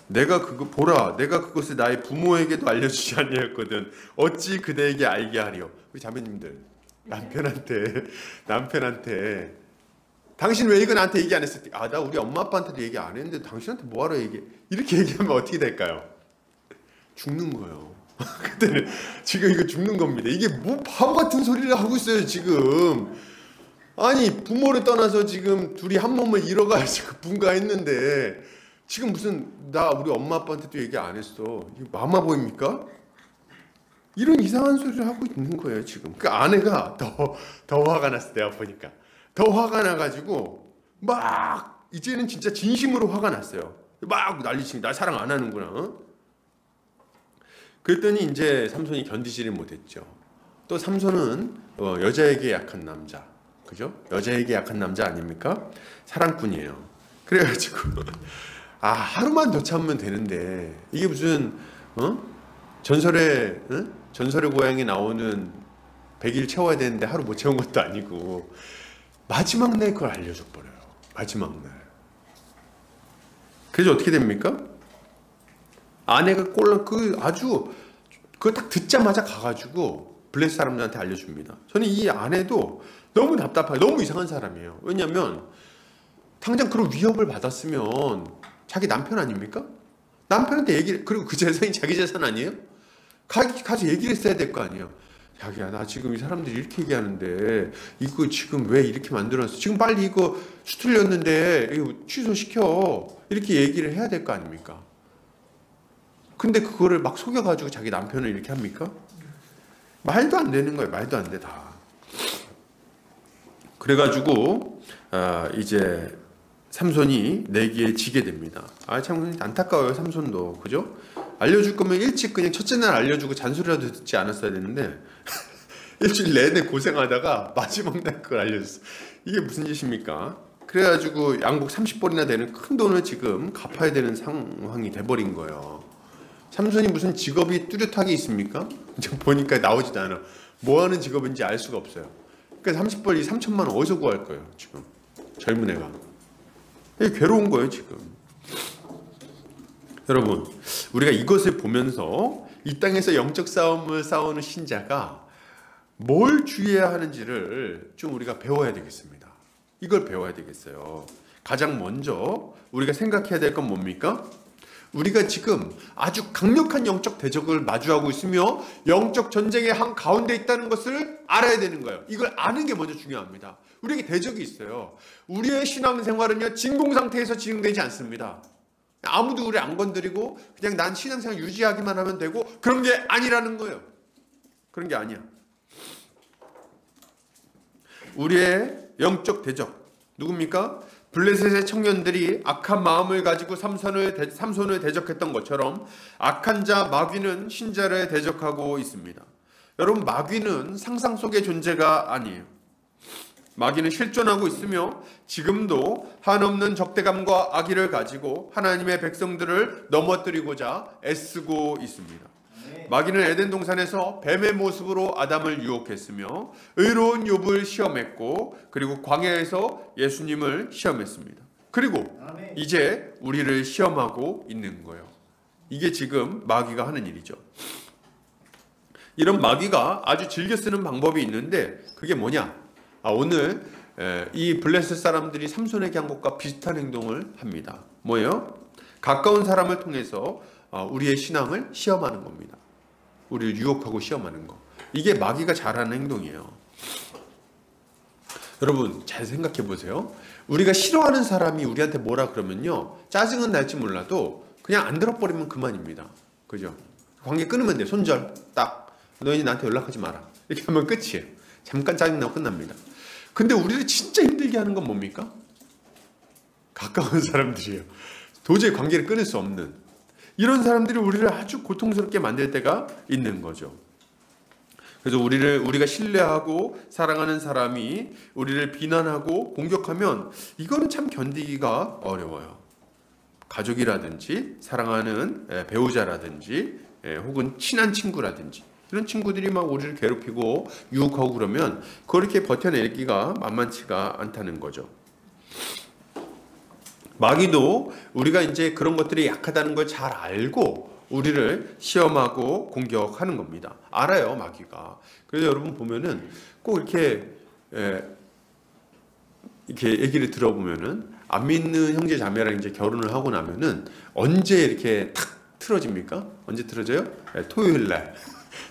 내가 그것을 나의 부모에게도 알려주지 아니했거든. 어찌 그대에게 알게 하리요. 우리 자매님들 남편한테 당신 왜 이거 나한테 얘기 안 했을 때 나 우리 엄마 아빠한테도 얘기 안 했는데 당신한테 뭐하러 얘기해. 이렇게 얘기하면 어떻게 될까요? 죽는 거예요. 그때는 지금 이거 죽는 겁니다. 이게 뭐 바보 같은 소리를 하고 있어요 지금. 아니 부모를 떠나서 지금 둘이 한 몸을 잃어가지고 분가했는데 지금 무슨 나 우리 엄마 아빠한테도 얘기 안 했어. 이거 마마 보입니까? 이런 이상한 소리를 하고 있는 거예요 지금. 그 아내가 더 화가 났어. 내가 보니까 더 화가 나가지고 막 이제는 진짜 진심으로 화가 났어요. 막 난리치고 나 사랑 안 하는구나. 그랬더니 이제 삼손이 견디지를 못했죠. 또 삼손은 여자에게 약한 남자, 그죠? 여자에게 약한 남자 아닙니까? 사랑꾼이에요. 그래가지고 하루만 더 참으면 되는데 이게 무슨 전설의 고향에 나오는 100일 채워야 되는데 하루 못 채운 것도 아니고 마지막 날 그걸 알려줘 버려요. 마지막 날. 그래서 어떻게 됩니까? 아내가 그거 딱 듣자마자 가가지고 블레셋 사람들한테 알려줍니다. 저는 이 아내도 너무 답답해요. 너무 이상한 사람이에요. 왜냐면 당장 그런 위협을 받았으면 자기 남편 아닙니까? 남편한테 그리고 그 재산이 자기 재산 아니에요? 가서 얘기를 했어야 될 거 아니에요. 자기야 나 지금 이 사람들이 이렇게 얘기하는데 이거 지금 왜 이렇게 만들어놨어? 지금 빨리 이거 수틀렸는데 이거 취소시켜. 이렇게 얘기를 해야 될 거 아닙니까? 근데 그거를 막 속여가지고 자기 남편을 이렇게 합니까? 말도 안 되는 거예요. 말도 안 돼 다. 그래가지고 이제 삼손이 내기에 지게 됩니다. 참 안타까워요 삼손도. 그죠? 알려줄 거면 일찍 그냥 첫째 날 알려주고 잔소리라도 듣지 않았어야 되는데 일주일 내내 고생하다가 마지막 날 그걸 알려줬어. 이게 무슨 짓입니까? 그래가지고 양복 30벌이나 되는 큰 돈을 지금 갚아야 되는 상황이 돼버린 거예요. 삼손이 무슨 직업이 뚜렷하게 있습니까? 보니까 나오지도 않아. 뭐 하는 직업인지 알 수가 없어요. 그러니까 30벌이 3천만 원 어디서 구할 거예요 지금 젊은 애가. 이게 괴로운 거예요 지금. 여러분 우리가 이것을 보면서 이 땅에서 영적 싸움을 싸우는 신자가 뭘 주의해야 하는지를 좀 우리가 배워야 되겠습니다. 이걸 배워야 되겠어요. 가장 먼저 우리가 생각해야 될 건 뭡니까? 우리가 지금 아주 강력한 영적 대적을 마주하고 있으며 영적 전쟁의 한가운데 있다는 것을 알아야 되는 거예요. 이걸 아는 게 먼저 중요합니다. 우리에게 대적이 있어요. 우리의 신앙생활은요 진공상태에서 진행되지 않습니다. 아무도 우리 안 건드리고 그냥 난 신앙생활 유지하기만 하면 되고 그런 게 아니라는 거예요. 그런 게 아니야. 우리의 영적 대적 누굽니까? 블레셋의 청년들이 악한 마음을 가지고 삼손을 대적했던 것처럼 악한 자 마귀는 신자를 대적하고 있습니다. 여러분 마귀는 상상 속의 존재가 아니에요. 마귀는 실존하고 있으며 지금도 한없는 적대감과 악의를 가지고 하나님의 백성들을 넘어뜨리고자 애쓰고 있습니다. 마귀는 에덴 동산에서 뱀의 모습으로 아담을 유혹했으며 의로운 욥을 시험했고 그리고 광야에서 예수님을 시험했습니다. 그리고 이제 우리를 시험하고 있는 거예요. 이게 지금 마귀가 하는 일이죠. 이런 마귀가 아주 즐겨 쓰는 방법이 있는데 그게 뭐냐? 오늘 이 블레셋 사람들이 삼손에게 한 것과 비슷한 행동을 합니다. 뭐예요? 가까운 사람을 통해서 우리의 신앙을 시험하는 겁니다. 우리를 유혹하고 시험하는 거. 이게 마귀가 잘하는 행동이에요. 여러분 잘 생각해 보세요. 우리가 싫어하는 사람이 우리한테 뭐라 그러면요 짜증은 날지 몰라도 그냥 안 들어버리면 그만입니다. 그죠? 관계 끊으면 돼. 손절 딱. 너 이제 나한테 연락하지 마라. 이렇게 하면 끝이에요. 잠깐 짜증나고 끝납니다. 근데 우리를 진짜 힘들게 하는 건 뭡니까? 가까운 사람들이에요. 도저히 관계를 끊을 수 없는 이런 사람들이 우리를 아주 고통스럽게 만들 때가 있는 거죠. 그래서 우리가 신뢰하고 사랑하는 사람이 우리를 비난하고 공격하면 이거는 참 견디기가 어려워요. 가족이라든지 사랑하는 배우자라든지 혹은 친한 친구라든지 이런 친구들이 막 우리를 괴롭히고 유혹하고 그러면 그렇게 버텨내기가 만만치가 않다는 거죠. 마귀도 우리가 이제 그런 것들이 약하다는 걸 잘 알고 우리를 시험하고 공격하는 겁니다. 알아요, 마귀가. 그래서 여러분 보면은 꼭 이렇게 얘기를 들어보면은 안 믿는 형제 자매랑 이제 결혼을 하고 나면은 언제 이렇게 탁 틀어집니까? 언제 틀어져요? 네, 토요일날.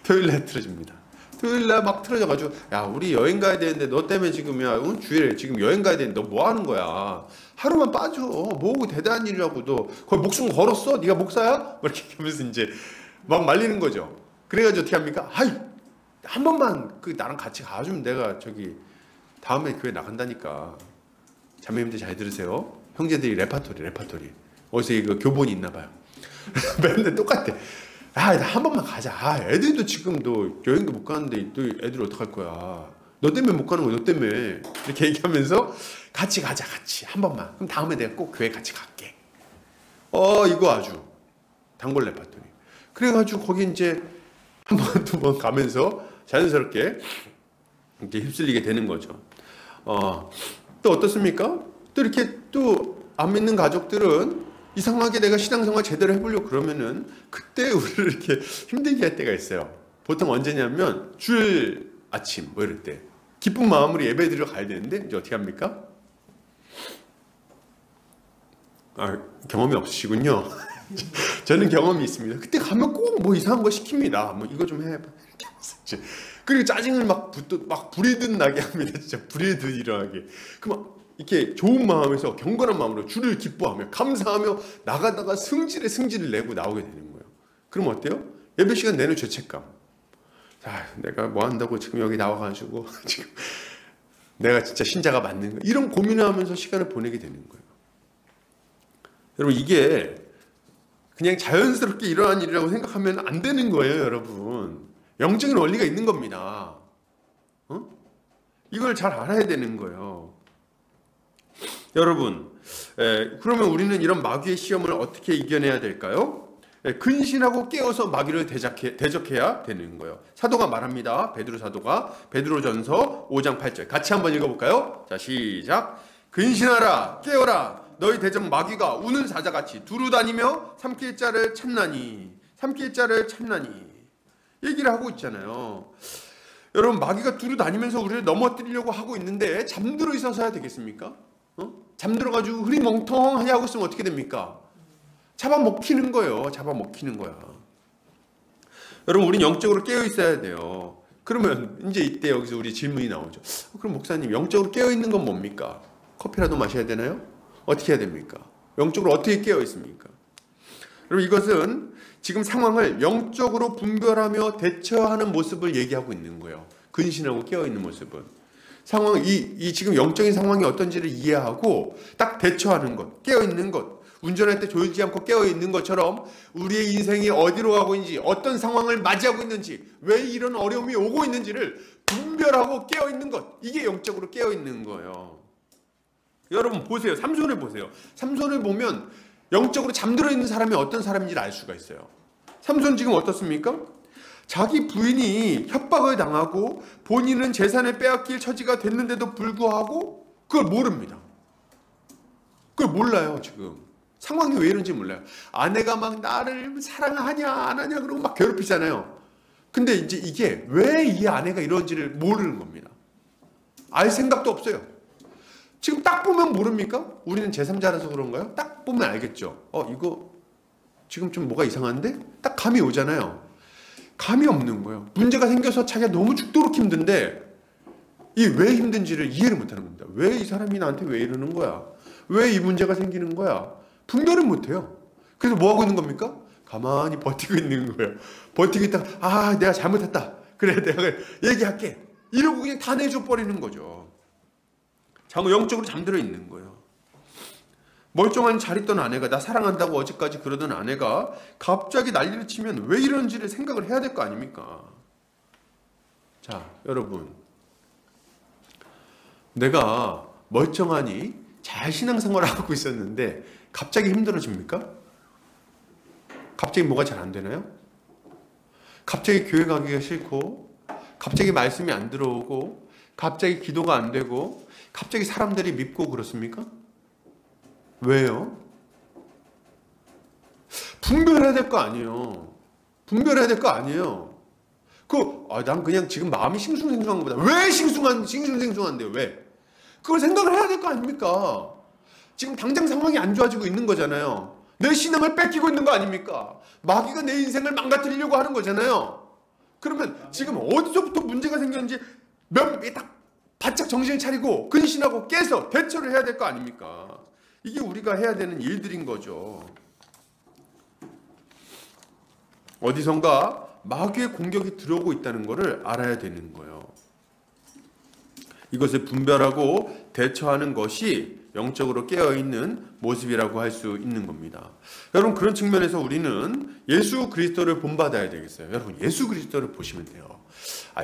토요일날 틀어집니다. 토요일날 막 틀어져가지고 야 우리 여행 가야 되는데 너 때문에 지금 야 주일에 지금 여행 가야 되는데 너 뭐 하는 거야? 하루만 빠져. 뭐고 대단한 일이라고 너 거의 목숨 걸었어? 네가 목사야? 막 이렇게 하면서 이제 막 말리는 거죠. 그래가지고 어떻게 합니까? 하이 한 번만 그 나랑 같이 가주면 내가 저기 다음에 교회 나간다니까. 자매님들 잘 들으세요. 형제들이 레파토리 어디서 이거 교본이 있나 봐요. 맨날 똑같아. 한 번만 가자. 애들도 지금 너 여행도 못 가는데 또 애들 어떡할 거야. 너 때문에 못 가는 거야. 너 때문에. 이렇게 얘기하면서 같이 가자. 같이 한 번만. 그럼 다음에 내가 꼭 교회 같이 갈게. 이거 아주 단골 레파토리. 그래가지고 거기 이제 한 번, 두 번 가면서 자연스럽게 이제 휩쓸리게 되는 거죠. 또 어떻습니까? 또 이렇게 또 안 믿는 가족들은 이상하게 내가 신앙생활 제대로 해보려고 그러면은 그때 우리를 이렇게 힘들게 할 때가 있어요. 보통 언제냐면 주일 아침 뭐 이럴 때 기쁜 마음으로 예배 드리러 가야 되는데 이제 어떻게 합니까? 경험이 없으시군요. 저는 경험이 있습니다. 그때 가면 꼭 뭐 이상한 거 시킵니다. 뭐 이거 좀 해봐. 그리고 짜증을 막 부리듯 나게 합니다. 진짜 부리듯 일어나게. 그만 이렇게 좋은 마음에서 경건한 마음으로 주를 기뻐하며 감사하며 나가다가 승질을 내고 나오게 되는 거예요. 그럼 어때요? 예배 시간 내는 죄책감. 내가 뭐 한다고 지금 여기 나와가지고 지금 내가 진짜 신자가 맞는 거 이런 고민을 하면서 시간을 보내게 되는 거예요. 여러분 이게 그냥 자연스럽게 일어난 일이라고 생각하면 안 되는 거예요, 여러분. 영적인 원리가 있는 겁니다. 이걸 잘 알아야 되는 거예요. 여러분, 그러면 우리는 이런 마귀의 시험을 어떻게 이겨내야 될까요? 근신하고 깨어서 마귀를 대적해야 되는 거예요. 사도가 말합니다. 베드로 사도가 베드로전서 5장 8절 같이 한번 읽어볼까요? 자, 시작. 근신하라 깨어라 너희 대적 마귀가 우는 사자같이 두루 다니며 삼킬 자를 찾나니 얘기를 하고 있잖아요. 여러분 마귀가 두루 다니면서 우리를 넘어뜨리려고 하고 있는데 잠들어 있어서 해야 되겠습니까? 잠들어가지고 흐리멍텅하게 하고 있으면 어떻게 됩니까? 잡아먹히는 거예요. 잡아먹히는 거야. 여러분 우린 영적으로 깨어 있어야 돼요. 그러면 이제 이때 여기서 우리 질문이 나오죠. 그럼 목사님 영적으로 깨어 있는 건 뭡니까? 커피라도 마셔야 되나요? 어떻게 해야 됩니까? 영적으로 어떻게 깨어 있습니까? 여러분 이것은 지금 상황을 영적으로 분별하며 대처하는 모습을 얘기하고 있는 거예요. 근신하고 깨어 있는 모습은. 이 지금 영적인 상황이 어떤지를 이해하고 딱 대처하는 것, 깨어 있는 것, 운전할 때 졸지 않고 깨어 있는 것처럼 우리의 인생이 어디로 가고 있는지, 어떤 상황을 맞이하고 있는지, 왜 이런 어려움이 오고 있는지를 분별하고 깨어 있는 것, 이게 영적으로 깨어 있는 거예요. 여러분 보세요. 삼손을 보세요. 삼손을 보면 영적으로 잠들어 있는 사람이 어떤 사람인지를 알 수가 있어요. 삼손 지금 어떻습니까? 자기 부인이 협박을 당하고 본인은 재산을 빼앗길 처지가 됐는데도 불구하고 그걸 모릅니다. 그걸 몰라요. 지금 상황이 왜 이런지 몰라요. 아내가 막 나를 사랑하냐 안 하냐 그러고 막 괴롭히잖아요. 근데 이제 이게 왜 이 아내가 이런지를 모르는 겁니다. 알 생각도 없어요. 지금 딱 보면 모릅니까? 우리는 제3자라서 그런가요? 딱 보면 알겠죠. 이거 지금 좀 뭐가 이상한데? 딱 감이 오잖아요. 감이 없는 거예요. 문제가 생겨서 자기가 너무 죽도록 힘든데 이 왜 힘든지를 이해를 못하는 겁니다. 왜 이 사람이 나한테 왜 이러는 거야? 왜 이 문제가 생기는 거야? 분별을 못해요. 그래서 뭐 하고 있는 겁니까? 가만히 버티고 있는 거예요. 버티고 있다가 내가 잘못했다. 그래 내가 얘기할게. 이러고 그냥 다 내줘 버리는 거죠. 영적으로 잠들어 있는 거예요. 멀쩡한 잘 있던 아내가 나 사랑한다고 어제까지 그러던 아내가 갑자기 난리를 치면 왜 이런지를 생각을 해야 될 거 아닙니까? 자, 여러분 내가 멀쩡하니 잘 신앙생활을 하고 있었는데 갑자기 힘들어집니까? 갑자기 뭐가 잘 안 되나요? 갑자기 교회 가기가 싫고 갑자기 말씀이 안 들어오고 갑자기 기도가 안 되고 갑자기 사람들이 밉고 그렇습니까? 왜요? 분별해야 될 거 아니에요. 분별해야 될 거 아니에요. 난 그냥 지금 마음이 싱숭생숭한 것보다 왜 싱숭생숭한데요? 왜? 그걸 생각을 해야 될 거 아닙니까? 지금 당장 상황이 안 좋아지고 있는 거잖아요. 내 신앙을 뺏기고 있는 거 아닙니까? 마귀가 내 인생을 망가뜨리려고 하는 거잖아요. 그러면 지금 어디서부터 문제가 생겼는지 딱 바짝 정신을 차리고 근신하고 깨서 대처를 해야 될 거 아닙니까? 이게 우리가 해야 되는 일들인 거죠. 어디선가 마귀의 공격이 들어오고 있다는 것을 알아야 되는 거예요. 이것을 분별하고 대처하는 것이 영적으로 깨어있는 모습이라고 할 수 있는 겁니다. 여러분, 그런 측면에서 우리는 예수 그리스도를 본받아야 되겠어요. 여러분, 예수 그리스도를 보시면 돼요.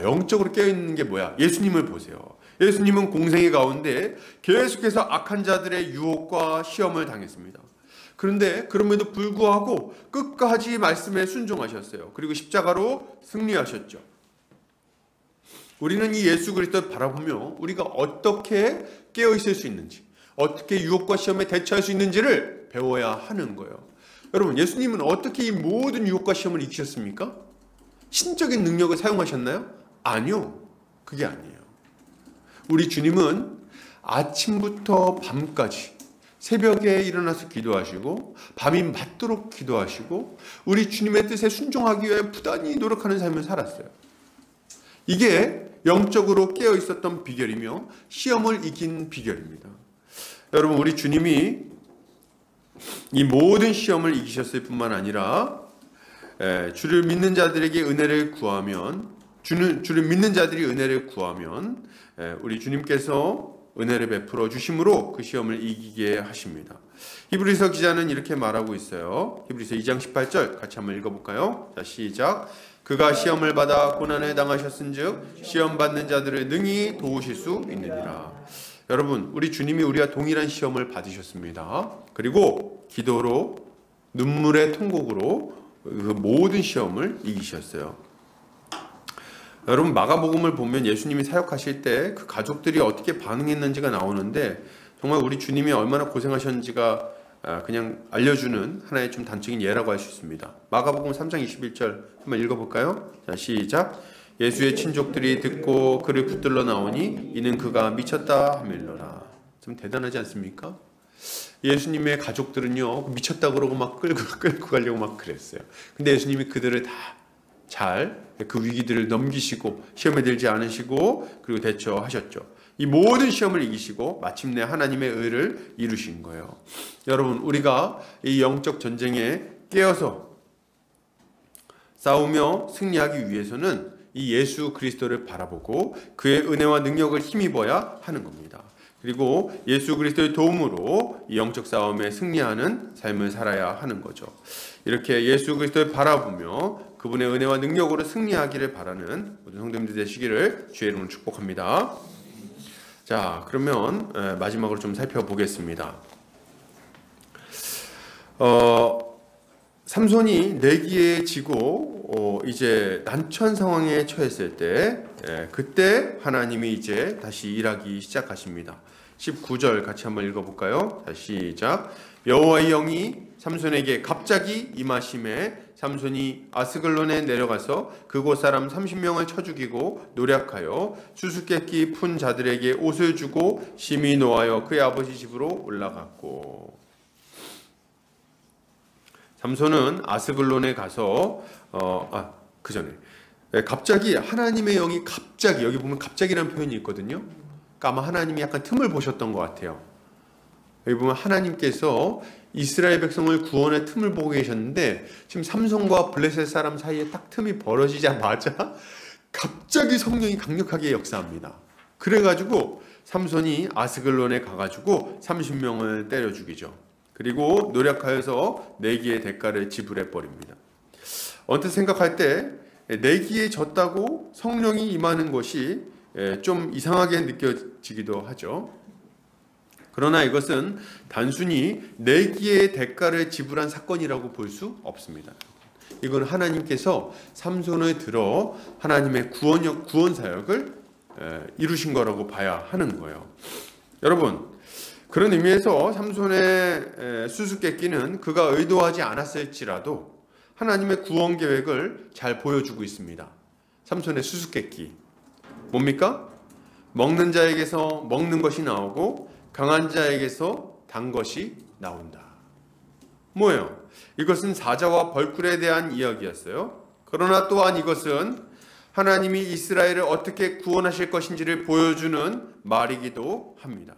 영적으로 깨어있는 게 뭐야? 예수님을 보세요. 예수님은 공생애 가운데 계속해서 악한 자들의 유혹과 시험을 당했습니다. 그런데 그럼에도 불구하고 끝까지 말씀에 순종하셨어요. 그리고 십자가로 승리하셨죠. 우리는 이 예수 그리스도를 바라보며 우리가 어떻게 깨어있을 수 있는지, 어떻게 유혹과 시험에 대처할 수 있는지를 배워야 하는 거예요. 여러분, 예수님은 어떻게 이 모든 유혹과 시험을 이기셨습니까? 신적인 능력을 사용하셨나요? 아니요. 그게 아니에요. 우리 주님은 아침부터 밤까지 새벽에 일어나서 기도하시고 밤이 맞도록 기도하시고 우리 주님의 뜻에 순종하기 위해 부단히 노력하는 삶을 살았어요. 이게 영적으로 깨어 있었던 비결이며 시험을 이긴 비결입니다. 여러분, 우리 주님이 이 모든 시험을 이기셨을 뿐만 아니라 주를 믿는 자들에게 은혜를 구하면 주를 믿는 자들이 은혜를 구하면 우리 주님께서 은혜를 베풀어 주심으로 그 시험을 이기게 하십니다. 히브리서 기자는 이렇게 말하고 있어요. 히브리서 2장 18절 같이 한번 읽어볼까요? 자, 시작. 그가 시험을 받아 고난을 당하셨은즉 시험 받는 자들을 능히 도우실 수 있느니라. 여러분, 우리 주님이 우리와 동일한 시험을 받으셨습니다. 그리고 기도로 눈물의 통곡으로 그 모든 시험을 이기셨어요. 여러분, 마가복음을 보면 예수님이 사역하실 때 그 가족들이 어떻게 반응했는지가 나오는데 정말 우리 주님이 얼마나 고생하셨는지가 그냥 알려주는 하나의 좀 단적인 예라고 할 수 있습니다. 마가복음 3장 21절 한번 읽어볼까요? 자, 시작. 예수의 친족들이 듣고 그를 붙들러 나오니 이는 그가 미쳤다 하밀러라. 좀 대단하지 않습니까? 예수님의 가족들은요 미쳤다 그러고 막 끌고 가려고 막 그랬어요. 근데 예수님이 그들을 다 잘 그 위기들을 넘기시고 시험에 들지 않으시고 그리고 대처하셨죠. 이 모든 시험을 이기시고 마침내 하나님의 의를 이루신 거예요. 여러분, 우리가 이 영적 전쟁에 깨어서 싸우며 승리하기 위해서는 이 예수 그리스도를 바라보고 그의 은혜와 능력을 힘입어야 하는 겁니다. 그리고 예수 그리스도의 도움으로 이 영적 싸움에 승리하는 삶을 살아야 하는 거죠. 이렇게 예수 그리스도를 바라보며 그분의 은혜와 능력으로 승리하기를 바라는 모든 성도님들 되시기를 주의 이름으로 축복합니다. 자, 그러면 마지막으로 좀 살펴보겠습니다. 삼손이 내기에 지고 이제 난처한 상황에 처했을 때 그때 하나님이 이제 다시 일하기 시작하십니다. 19절 같이 한번 읽어볼까요? 자, 시작. 여호와의 영이 삼손에게 갑자기 임하심에 삼손이 아스글론에 내려가서 그곳 사람 30명을 쳐 죽이고 노략하여 수수께끼 푼 자들에게 옷을 주고 심히 노하여 그의 아버지 집으로 올라갔고. 삼손은 아스글론에 가서 그 전에 갑자기 하나님의 영이 갑자기, 여기 보면 갑자기라는 표현이 있거든요. 그러니까 아마 하나님이 약간 틈을 보셨던 것 같아요. 여기 보면 하나님께서 이스라엘 백성을 구원의 틈을 보고 계셨는데 지금 삼손과 블레셋 사람 사이에 딱 틈이 벌어지자마자 갑자기 성령이 강력하게 역사합니다. 그래가지고 삼손이 아스글론에 가가지고 30명을 때려 죽이죠. 그리고 노력하여서 내기의 대가를 지불해 버립니다. 언뜻 생각할 때 내기에 졌다고 성령이 임하는 것이 좀 이상하게 느껴지기도 하죠. 그러나 이것은 단순히 내기의 대가를 지불한 사건이라고 볼 수 없습니다. 이건 하나님께서 삼손을 들어 하나님의 구원 사역을 이루신 거라고 봐야 하는 거예요. 여러분, 그런 의미에서 삼손의 수수께끼는 그가 의도하지 않았을지라도 하나님의 구원 계획을 잘 보여주고 있습니다. 삼손의 수수께끼 뭡니까? 먹는 자에게서 먹는 것이 나오고 강한 자에게서 단 것이 나온다. 뭐예요? 이것은 사자와 벌꿀에 대한 이야기였어요. 그러나 또한 이것은 하나님이 이스라엘을 어떻게 구원하실 것인지를 보여주는 말이기도 합니다.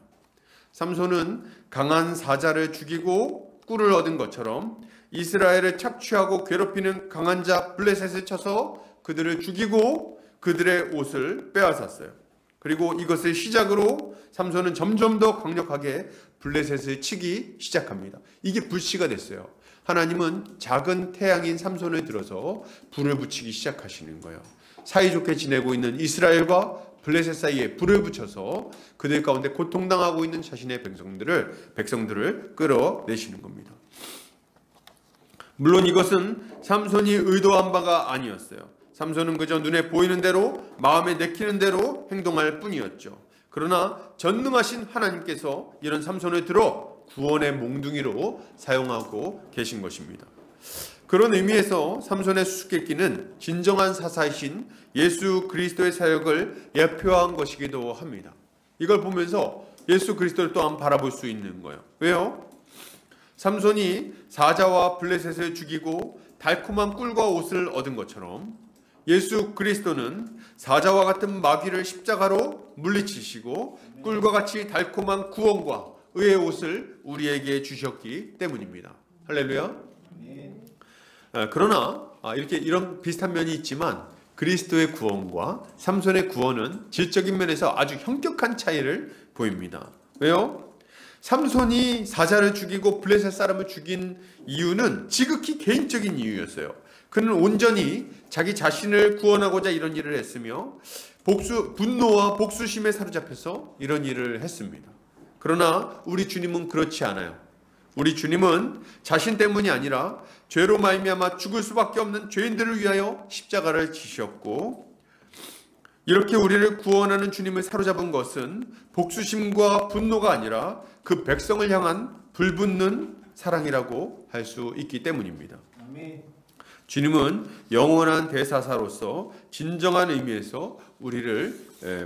삼손은 강한 사자를 죽이고 꿀을 얻은 것처럼 이스라엘을 착취하고 괴롭히는 강한 자 블레셋을 쳐서 그들을 죽이고 그들의 옷을 빼앗았어요. 그리고 이것을 시작으로 삼손은 점점 더 강력하게 블레셋을 치기 시작합니다. 이게 불씨가 됐어요. 하나님은 작은 태양인 삼손을 들어서 불을 붙이기 시작하시는 거예요. 사이좋게 지내고 있는 이스라엘과 블레셋 사이에 불을 붙여서 그들 가운데 고통당하고 있는 자신의 백성들을 끌어내시는 겁니다. 물론 이것은 삼손이 의도한 바가 아니었어요. 삼손은 그저 눈에 보이는 대로 마음에 내키는 대로 행동할 뿐이었죠. 그러나 전능하신 하나님께서 이런 삼손을 들어 구원의 몽둥이로 사용하고 계신 것입니다. 그런 의미에서 삼손의 수수께끼는 진정한 사사이신 예수 그리스도의 사역을 예표한 것이기도 합니다. 이걸 보면서 예수 그리스도를 또한 바라볼 수 있는 거예요. 왜요? 삼손이 사자와 블레셋을 죽이고 달콤한 꿀과 옷을 얻은 것처럼 예수 그리스도는 사자와 같은 마귀를 십자가로 물리치시고 꿀과 같이 달콤한 구원과 의의 옷을 우리에게 주셨기 때문입니다. 할렐루야. 그러나 이런 비슷한 면이 있지만 그리스도의 구원과 삼손의 구원은 질적인 면에서 아주 현격한 차이를 보입니다. 왜요? 삼손이 사자를 죽이고 블레셋 사람을 죽인 이유는 지극히 개인적인 이유였어요. 그는 온전히 자기 자신을 구원하고자 이런 일을 했으며 분노와 복수심에 사로잡혀서 이런 일을 했습니다. 그러나 우리 주님은 그렇지 않아요. 우리 주님은 자신 때문이 아니라 죄로 말미암아 죽을 수밖에 없는 죄인들을 위하여 십자가를 지셨고, 이렇게 우리를 구원하는 주님을 사로잡은 것은 복수심과 분노가 아니라 그 백성을 향한 불붙는 사랑이라고 할 수 있기 때문입니다. 주님은 영원한 대사사로서 진정한 의미에서 우리를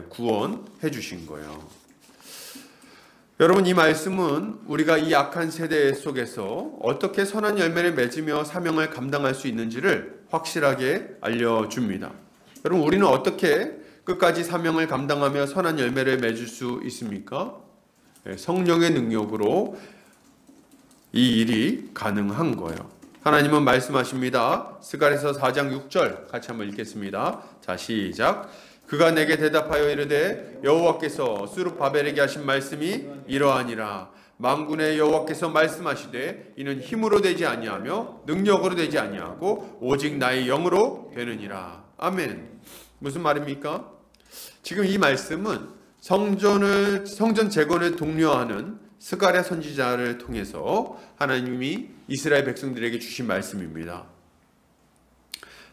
구원해 주신 거예요. 여러분, 이 말씀은 우리가 이 악한 세대 속에서 어떻게 선한 열매를 맺으며 사명을 감당할 수 있는지를 확실하게 알려줍니다. 여러분, 우리는 어떻게 끝까지 사명을 감당하며 선한 열매를 맺을 수 있습니까? 성령의 능력으로 이 일이 가능한 거예요. 하나님은 말씀하십니다. 스가랴서 4장 6절 같이 한번 읽겠습니다. 자, 시작. 그가 내게 대답하여 이르되 여호와께서 스룹바벨에게 하신 말씀이 이러하니라. 만군의 여호와께서 말씀하시되 이는 힘으로 되지 아니하며 능력으로 되지 아니하고 오직 나의 영으로 되느니라. 아멘. 무슨 말입니까? 지금 이 말씀은 성전 재건을 독려하는 스가랴 선지자를 통해서 하나님이 이스라엘 백성들에게 주신 말씀입니다.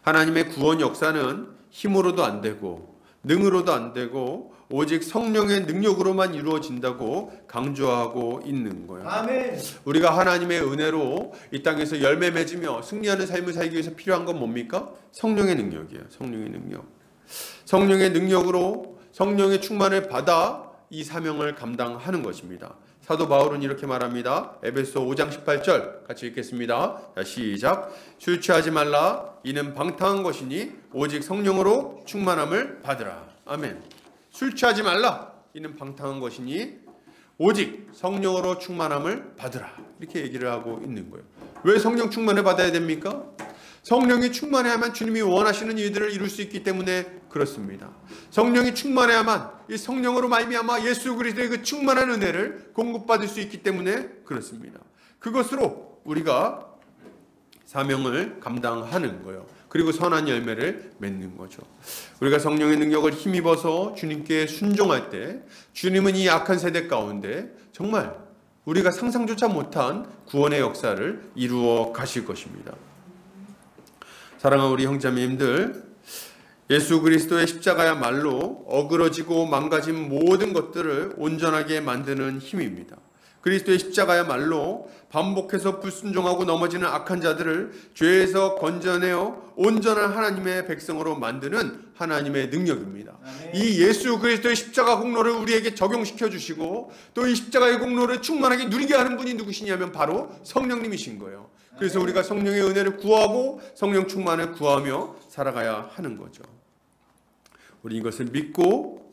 하나님의 구원 역사는 힘으로도 안 되고 능으로도 안 되고 오직 성령의 능력으로만 이루어진다고 강조하고 있는 거예요. 아멘. 우리가 하나님의 은혜로 이 땅에서 열매 맺으며 승리하는 삶을 살기 위해서 필요한 건 뭡니까? 성령의 능력이에요. 성령의 능력. 성령의 능력으로 성령의 충만을 받아 이 사명을 감당하는 것입니다. 사도 바울은 이렇게 말합니다. 에베소 5장 18절 같이 읽겠습니다. 자, 시작. 술 취하지 말라. 이는 방탕한 것이니 오직 성령으로 충만함을 받으라. 아멘. 술 취하지 말라. 이는 방탕한 것이니 오직 성령으로 충만함을 받으라. 이렇게 얘기를 하고 있는 거예요. 왜 성령 충만을 받아야 됩니까? 성령이 충만해야만 주님이 원하시는 일들을 이룰 수 있기 때문에 그렇습니다. 성령이 충만해야만 이 성령으로 말미암아 예수 그리스도의 그 충만한 은혜를 공급받을 수 있기 때문에 그렇습니다. 그것으로 우리가 사명을 감당하는 거예요. 그리고 선한 열매를 맺는 거죠. 우리가 성령의 능력을 힘입어서 주님께 순종할 때 주님은 이 악한 세대 가운데 정말 우리가 상상조차 못한 구원의 역사를 이루어 가실 것입니다. 사랑하는 우리 형제자매님들, 예수 그리스도의 십자가야말로 어그러지고 망가진 모든 것들을 온전하게 만드는 힘입니다. 그리스도의 십자가야말로 반복해서 불순종하고 넘어지는 악한 자들을 죄에서 건져내어 온전한 하나님의 백성으로 만드는 하나님의 능력입니다. 이 예수 그리스도의 십자가 공로를 우리에게 적용시켜 주시고 또 이 십자가의 공로를 충만하게 누리게 하는 분이 누구시냐면 바로 성령님이신 거예요. 그래서 우리가 성령의 은혜를 구하고 성령 충만을 구하며 살아가야 하는 거죠. 우리 이것을 믿고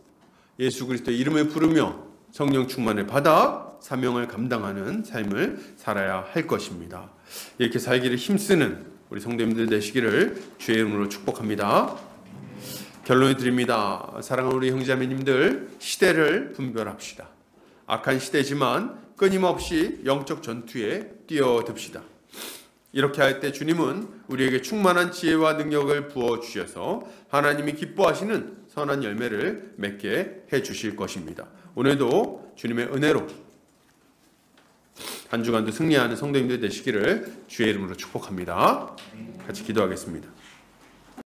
예수 그리스도의 이름을 부르며 성령 충만을 받아 사명을 감당하는 삶을 살아야 할 것입니다. 이렇게 살기를 힘쓰는 우리 성도님들 되시기를 주의 이름으로 축복합니다. 결론을 드립니다. 사랑하는 우리 형제자매님들, 시대를 분별합시다. 악한 시대지만 끊임없이 영적 전투에 뛰어듭시다. 이렇게 할 때 주님은 우리에게 충만한 지혜와 능력을 부어주셔서 하나님이 기뻐하시는 선한 열매를 맺게 해주실 것입니다. 오늘도 주님의 은혜로 한 주간도 승리하는 성도님들 되시기를 주의 이름으로 축복합니다. 같이 기도하겠습니다.